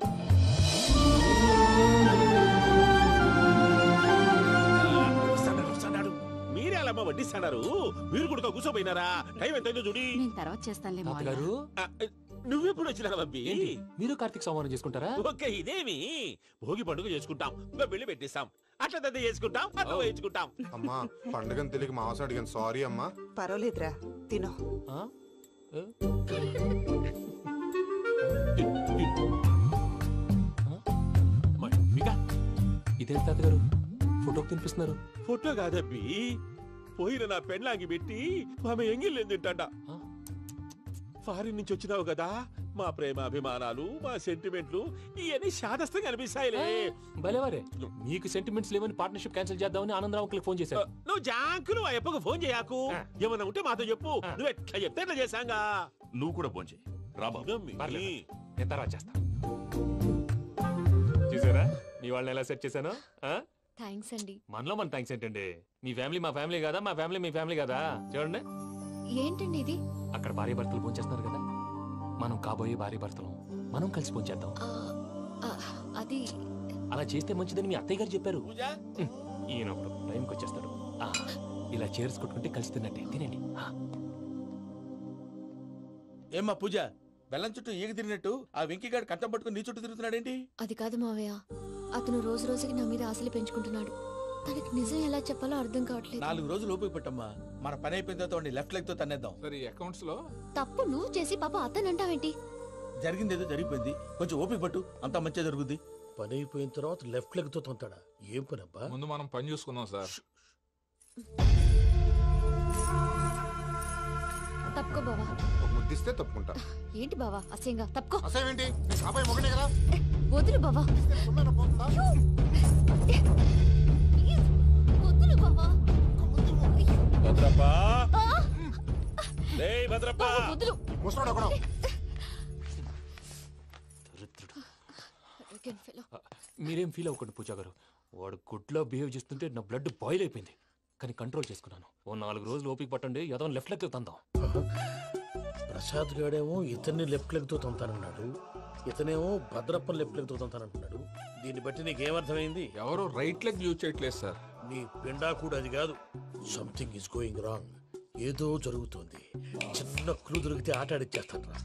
మీరే అలా వడ్డిస్తాడారు. మీరు కూడా కూర్చోపోయినారా? టైం ఎంతైందో చూడి. తర్వాత చేస్తానులే తాతగారు. నువ్వెప్పుడు వచ్చినా అబ్బి? మీరు కార్తీక్ సంహారం చేసుకుంటారా? ఓకే, ఇదేమి భోగి పండుగ చేసుకుంటాం, ఇంకా పెళ్లి పెట్టిస్తాం, అట్లా దద్ద చేసుకుంటాం, అట్లా వేయించుకుంటాం. అమ్మా పండుగని తెలియక మావస అడిగాను, సారీ అమ్మా. పర్వాలేదురా, తినో. ఇదేంటి తాతగారు ఫోటోకి తినిపిస్తున్నారు? ఫోటో కాదబ్బి, పోయిన నా పెళ్ళాంగి పెట్టి ఆమె ఎంగిల్లేం తింటాడ. ఫారిన్ నుంచి వచ్చినావు కదా, మా ప్రేమ అభిమానాలు, మా సెంటిమెంట్లు ఇవన్నీ శాదస్తంగా అనిపిస్తాయిలే. భలేవారే, మీకు సెంటిమెంట్స్ లేవని పార్ట్నర్షిప్ క్యాన్సిల్ చేద్దామని ఆనందరావు అంకుల్ ఫోన్ చేశారు. నువ్వు జాంకులు ఆ ఎప్పకు ఫోన్ చేయకు. ఏమన్నా ఉంటే మాతో చెప్పు. నువ్వు ఎట్లా చెప్తే ఎట్లా చేశాంగా. నువ్వు కూడా ఫోన్ చేయి. నేను తర్వాత చేస్తా. చూసారా మీ వాళ్ళని ఎలా సెట్ చేశాను? థ్యాంక్స్ అండి. మనలో మన థ్యాంక్స్ ఏంటండి? మీ ఫ్యామిలీ మా ఫ్యామిలీ కదా, మా ఫ్యామిలీ మీ ఫ్యామిలీ కదా. చూడండి ఏంటండి ఇది? అక్కడ భార్య భర్తలు ఫోన్ చేస్తున్నారు కదా, మనం కాబోయే భార్య భర్తలు మనం కలిసి ఫోన్ చేద్దాం. అది అలా చేస్తే మంచిదని మీ అత్తయ్య గారు చెప్పారు. ఈయనప్పుడు టైంకి వచ్చేస్తాడు. ఇలా చేర్స్ కొట్టుకుంటే కలిసి తిన్నట్టే. తినండి. ఏమ్మా పూజ, బెల్లం చుట్టూ ఈగ తిరిగినట్టు ఆ వెంకీగాడు కట్టం పట్టుకుని నీ చుట్టూ తిరుగుతున్నాడేంటి? అది కాదు మావయ్య, అతను రోజు రోజుకి నా మీద ఆశలు పెంచుకుంటున్నాడు. తనకి నిజం ఎలా చెప్పాలో అర్థం కావట్లేదు. 4 రోజులు ఓపిక పట్టమ్మా, మన పని అయిపోయిన తర్వాత లెఫ్ట్ లెగ్ తో తన్నేద్దాం. సరే అకౌంట్స్ లో తప్పు నువ్వు చేసి పాప అతను అంటావేంటి? జరిగింది ఏదో జరిగిపోయింది, కొంచెం ఓపిక పట్టు, అంతా మంచిగా జరుగుద్ది. పని అయిపోయిన తర్వాత లెఫ్ట్ లెగ్ తో తొంతాడా? ఏం పని అబ్బా? ముందు మనం పని చూసుకుందాం సార్. తప్పుకో బావా. ముద్దిస్తే తప్పుకుంటా. ఏంటి బావా అసహ్యంగా? తప్పుకో. అసహ్యేంటి? నీ కాబోయే మొగనే కదా. వదులు బావా. వదులు బావా. భద్రప్పా, భద్రప్పా, వదులు. ముసలోడు అక్కడ. మీరేం ఫీల్ అవ్వకండి పూజా గారు. వాడు గుడ్లో బిహేవ్ చేస్తుంటే నా బ్లడ్ బాయిల్ అయిపోయింది. కానీ కంట్రోల్ చేసుకున్నాను. ఓ 4 రోజులు ఓపిక పట్టండి, ఏదో లెఫ్ట్ లెగ్ తందాం. ప్రసాద్ గాడేమో ఇతన్ని లెఫ్ట్ లెగ్ తో తొంతానన్నాడు, ఇతనేమో భద్రప్పని లెఫ్ట్ లెగ్ తో తొంతానంటున్నాడు. దీన్ని బట్టి నీకేమర్థమైంది? ఎవరు రైట్ లెగ్ యూజ్ చేయట్లేదు సార్. నీ పిండా కూడా అది కాదు. Something is going wrong. ఏదో జరుగుతోంది. చిన్న క్లూ దొరికితే ఆట ఆడిచ్చేస్తాను రా.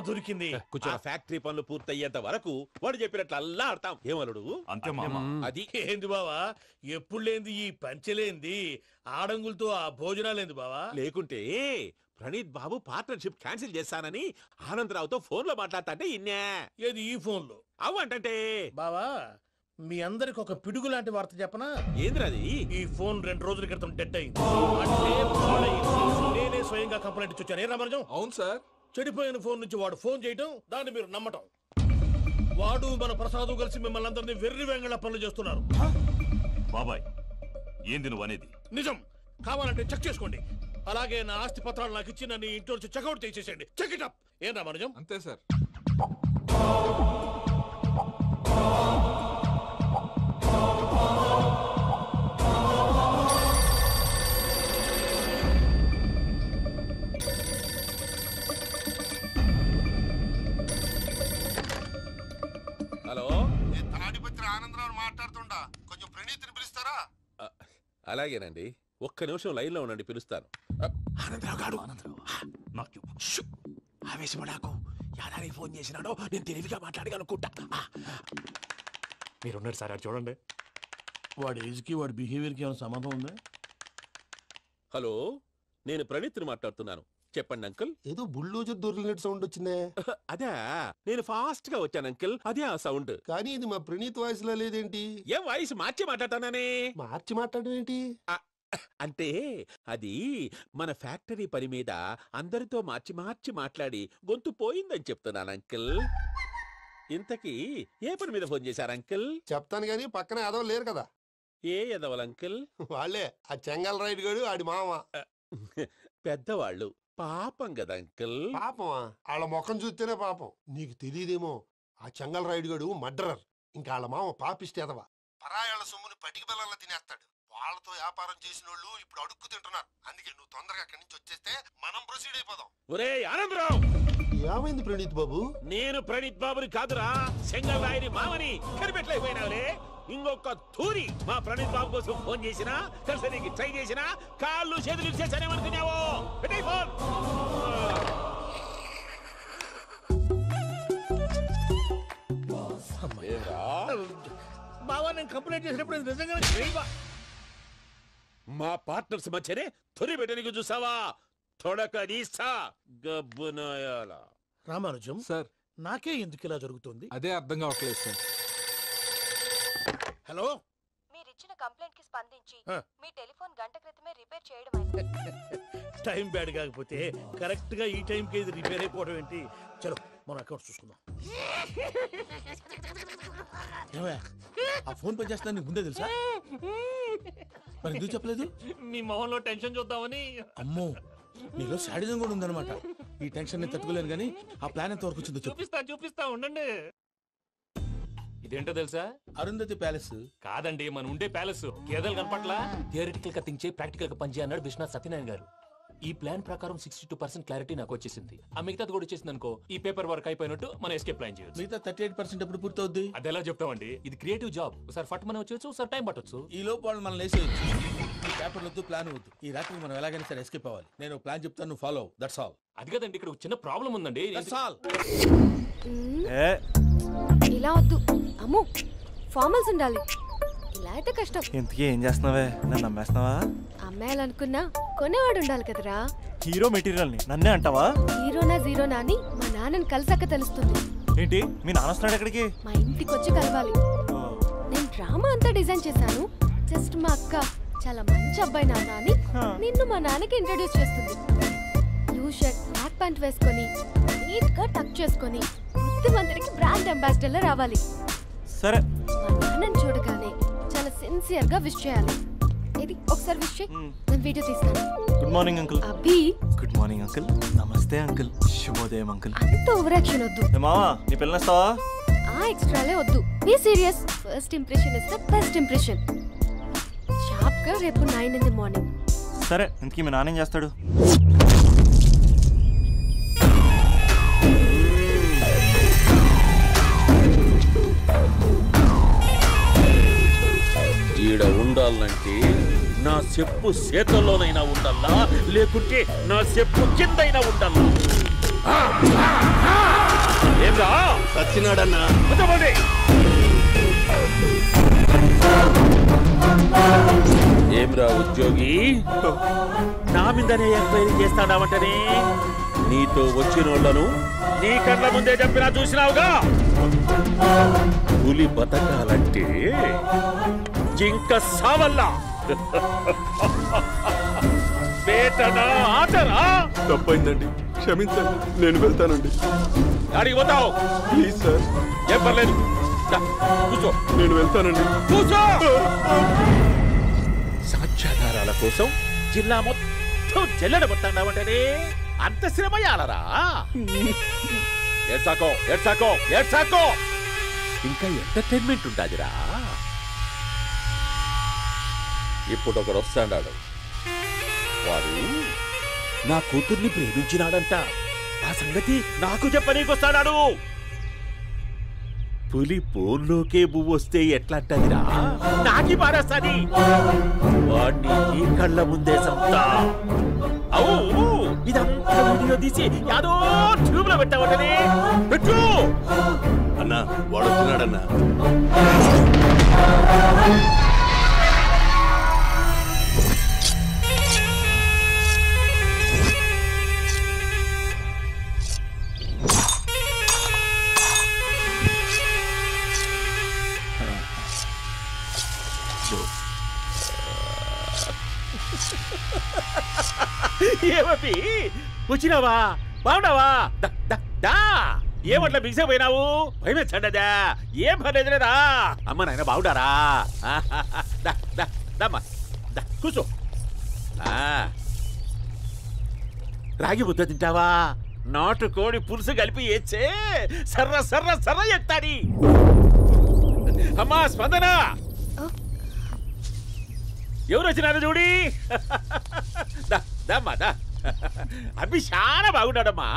దొరికింది. ఆ ఫ్యాక్టరీ పనులు పూర్తయ్యేంత వరకు వాడు చెప్పినట్లు అల్లా ఆడతాం. ఏమలుడు అంతే మామ. అది ఏంది బావా, ఎప్పుడు లేంది ఈ పంచలేంది, ఆడంగులతో ఆ భోజనాలేంది బావా? లేకుంటే ప్రణీత్ బాబు పార్ట్నర్షిప్ క్యాన్సిల్ చేస్తానని ఆనందరావుతో ఫోన్ లో మాట్లాడతాంటే ఇన్నే. ఏది ఈ ఫోన్ లో? అవ్వంటే బావా, మీ అందరికి ఒక పిడుగు లాంటి వార్త చెప్పనా? ఏంద్రది? ఈ ఫోన్ 2 రోజుల క్రితం డెడ్ అయింది. అంటే పాడైంది. నేనే స్వయంగా కంప్లైంట్ ఇచ్చి వచ్చాను. ఏ రామరాజం? అవును సార్. చెడిపోయిన ఫోన్ నుంచి వాడు ఫోన్ చేయటం, దాన్ని మీరు నమ్మటం. వాడు మన ప్రసాదు కలిసి మిమ్మల్ని అందరినీ వెర్రి వెంగళ పనులు చేస్తున్నారు. బాబాయ్, ఏంది నువ్వు అనేది? నిజం. కావాలంటే చెక్ చేసుకోండి. అలాగే నా ఆస్తి పత్రాలు నాకు ఇచ్చి నన్ను ఇంట్లో నుంచి చెక్అౌట్ చేసేసేయండి. Check it up. ఏం రామరాజం? అంతే సార్. హలో, తాడిపత్రి ఆనందరావు మాట్లాడుతుండా, కొంచెం ప్రణీతిని పిలుస్తారా? అలాగేనండి, ఒక్క నిమిషం లైన్ లో ఉండండి, పిలుస్తాను. ఆనందరావు గాడు. ఆవేశపడాకు. యాదానికి ఫోన్ చేసినాడో నేను తెలివిగా మాట్లాడగలనుకుంటా. మీరున్నారు సార్, అది చూడండి. వాడి ఏజ్కి వాడి బిహేవియర్కి ఏమైనా సంబంధం ఉందా? హలో, నేను ప్రణీత్ని మాట్లాడుతున్నాను. చెప్పండి అంకుల్. ఏదో బుల్డోజర్ దొరికినట్టు సౌండ్ వచ్చిందే. అదే, నేను ఫాస్ట్ గా వచ్చాను అంకుల్, అదే ఆ సౌండ్. కానీ ఇది మా ప్రణీత్ వాయిస్ లో లేదేంటి? ఏం వాయిస్ మార్చి మాట్లాడతానే? మార్చి మాట్లాడడం ఏంటి? అంటే అది మన ఫ్యాక్టరీ పని మీద అందరితో మార్చి మార్చి మాట్లాడి గొంతు పోయిందని చెప్తున్నాను అంకుల్. ఇంతకీ ఏ పని మీద ఫోన్ చేశారు అంకుల్? చెప్తాను గానీ పక్కన ఎదవ లేరు కదా. ఏ ఎదవలు అంకుల్? వాళ్ళే, ఆ చెంగల్ రైడ్ గడు ఆడి మామ. పెద్దవాళ్ళు, పాపం కదా అంకుల్. పాపమా? వాళ్ళ ముఖం చూస్తేనే పాపం. నీకు తెలియదేమో, ఆ చెంగల్ రైడ్ గడు మర్డరర్. ఇంకా వాళ్ళ మామ పాపిస్తే ఎదవ. పరాయాళ్ళ సొమ్ముని పటికి బెల్లంలో తినేస్తాడు. వాళ్ళతో వ్యాపారం చేసిన వాళ్ళు ఇప్పుడు అడుక్కు తింటున్నారు. అందుకే నువ్వు తొందరగా అక్కడి నుంచి వచ్చేస్తే మనం ప్రొసీడ్ అయిపోదాం. ఒరే ఆనందరావు! ఏమైంది ప్రణీత్ బాబు? నేను ప్రణీత్ బాబుని కాదురా, సెంగల్ రాయని మామని. కనిపెట్టలేకపోయినావులే. ఇంకొక తూరి మా ప్రణీత్ బాబు కోసం ఫోన్ చేసినా, కలిసి ట్రై చేసినా కాళ్ళు చేతులు చేశానేమనుకున్నావో. పెట్టే ఫోన్. బావా, నేను కంప్లైంట్ చేసినప్పుడు నిజంగా మా పార్ట్నర్స్ మధ్యనే తొలి పెట్టడానికి చూసావా? తొడక నీస్తా గబ్బునాయాల. రామానుజం సార్, నాకే ఎందుకు ఇలా జరుగుతుంది? అదే అర్థం కావట్లేదు సార్. హలో, మీరిచ్చిన కంప్లైంట్ కి స్పందించి మీ టెలిఫోన్ గంట క్రితమే రిపేర్ చేయడం. టైం బ్యాడ్ కాకపోతే కరెక్ట్ గా ఈ టైంకి ఇది రిపేర్ అయిపోవడం ఏంటి? చలో మన అకౌంట్ చూసుకుందాం. ఆ ఫోన్ పని చేస్తున్నా నీకు ముందే తెలుసా? మరి ఎందుకు చెప్పలేదు? మీ మొహంలో టెన్షన్ చూద్దామని. అమ్మో, నీలో శాడిజం కూడా ఉందన్నమాట. ఈ టెన్షన్ నేను తట్టుకోలేను కానీ ఆ ప్లాన్ ఎంత వరకు వచ్చిందో చూపిస్తా ఉండండి. ఇదేంటో తెలుసా? అరుంధతి ప్యాలెస్ కాదండి, మన ఉండే ప్యాలెస్. గేదెలు కనపట్లా? థియరిటికల్ గా థింక్ చేయి, ప్రాక్టికల్ గా పనిచేయ అన్నాడు విశ్వనాథ్ సత్యనారాయణ గారు. ఈ ప్లాన్ ప్రకారం 62% క్లారిటీ నాకు వచ్చేసింది. ఆ మిగతాది కూడా వచ్చేసింది అనుకో, ఈ పేపర్ వర్క్ అయిపోయినట్టు మనం ఎస్కేప్ ప్లాన్ చేయొచ్చు. మిగతా 38% ఎప్పుడు పూర్తవుద్ది? అది ఎలా చెప్తామండి, ఇది క్రియేటివ్ జాబ్. ఒకసారి ఫట్ మనం వచ్చేచ్చు, ఒకసారి టైం పట్టొచ్చు. ఈ లోపు వాళ్ళు మనం లేసేయచ్చు. ఈ పేపర్ వద్దు, ప్లాన్ వద్దు. ఈ రాత్రి మనం ఎలాగైనా సరే ఎస్కేప్ అవ్వాలి. నేను ప్లాన్ చెప్తాను, నువ్వు ఫాలో. That's all. అది కదండి, ఇక్కడ చిన్న ప్రాబ్లం ఉందండి. That's all. ఇలా వద్దు అమ్ము, ఫార్మల్స్ ఉండాలి. ఇలా అయితే కష్టం. ఇంతకీ ఏం చేస్తున్నావే? నన్ను నమ్మేస్తున్నావా? అమ్మాయాలనుకున్నా కొనేవాడు ఉండాలి కదరా. హీరో మెటీరియల్ ని నన్నే అంటావా? హీరోనా జీరోనా అని మా నాన్నని కలిసాక తెలుస్తుంది. ఏంటి, మీ నాన్న వస్తున్నాడు ఎక్కడికి? మా ఇంటికి వచ్చి కలవాలి. నేను డ్రామా అంతా డిజైన్ చేశాను. జస్ట్ మా అక్క చాలా మంచి అబ్బాయి నాన్న అని నిన్ను మా నాన్నకి ఇంట్రడ్యూస్ చేస్తుంది. బ్లూ షర్ట్, బ్లాక్ ప్యాంట్ వేసుకొని నీట్ గా టక్ చేసుకొని బుద్ధిమంతుడికి బ్రాండ్ అంబాసిడర్ లా రావాలి. సరే. మా నాన్నని చూడగానే చాలా సిన్సియర్ గా విష్ చేయాలి. ఇది ఒకసారి విష్ చేయి, నేను వీడియో తీస్తాను. Good morning uncle. Abhi. Good morning uncle. నమస్తే అంకుల్. శుభోదయం అంకుల్. అంత ఓవర్ యాక్షన్ వద్దు. మావా, నీ పిల్లనిస్తావా? ఆ ఎక్స్ట్రాలే వద్దు. Be serious. First impression is the best impression. Sharp గా రేపు 9 in the morning. సరే, ఇంతకీ మీ నాన్న ఏం చేస్తాడు? ఈడ ఉండాలంటే నా చెప్పు చేతల్లోనైనా ఉండాలా, లేకుంటే నా చెప్పు కిందైనా ఉండాలా. ఏంరా సచ్చినాడన్నా ఏమ్రా ఉద్యోగి నా మీదనే ఎంక్వైరీ చేస్తాడావంటనే నీతో వచ్చినోళ్లను నీ కళ్ళ ముందే చెప్పినా చూసినావుగా పులి బతకాలంటే జింక సావల్లా వేటనా ఆటరా తప్పైందండి క్షమించండి నేను వెళ్తానండి అడిగి పోతావు ప్లీజ్ సార్ ఏం పర్లేదు కూర్చో నేను వెళ్తానండి కూర్చో సాక్ష్యాధారాల కోసం జిల్లా మొత్తం జల్లెడబట్టావంటనే అంత శ్రమయాలరా ఏడ్సాకో ఇంకా ఎంటర్టైన్మెంట్ ఉంటాదిరా ఇప్పుడు ఒకడు వస్తాడాడు వాడు నా కూతుర్ని ప్రేమించినాడంట ఆ సంగతి నాకు చెప్పనీకొస్తాడాడు పులి బోన్లోకే బువ్వొస్తే ఎట్లాంటదిరా నాకి పారేస్తాది వాడిని నీ కళ్ళ ముందే సంతా అవు ఇదంతా వీడియో తీసి యాదో ట్యూబ్ లో పెట్టావటనే పెట్టు అన్నా వాడు వచ్చినాడన్నా ఏమీ వచ్చినావా బాగున్నావా ఏమట్లా బిగిసే పోయినావు భయమేచ్చండదా ఏం పర్లేదులేదా అమ్మ నాయన బాగుండారా కూర్చో రాగి ముద్ద తింటావా నాటు కోడి పులుసు కలిపి ఏచ్చే సర్ర సర్ర సర్ర ఎత్తాడి అమ్మా స్పందన ఎవరు వచ్చినారు చూడి అభి చాలా బాగున్నాడమ్మా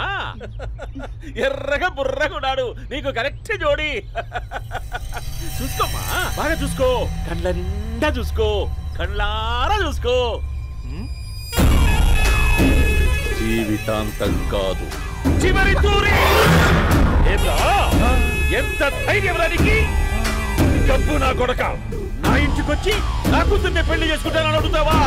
ఎర్రగా బుర్రగా ఉన్నాడు నీకు కరెక్ట్ జోడి చూసుకోమ్మా బాగా చూసుకో కళ్ళ నిండా చూసుకో కళ్ళారా చూసుకో జీవితాంతం కాదు చివరి తూరి ఎంత ధైర్యం రానికి డబ్బు నా కొడక నా ఇంటికొచ్చి నా కూతుర్ని పెళ్లి చేసుకుంటానని అడుగుతావా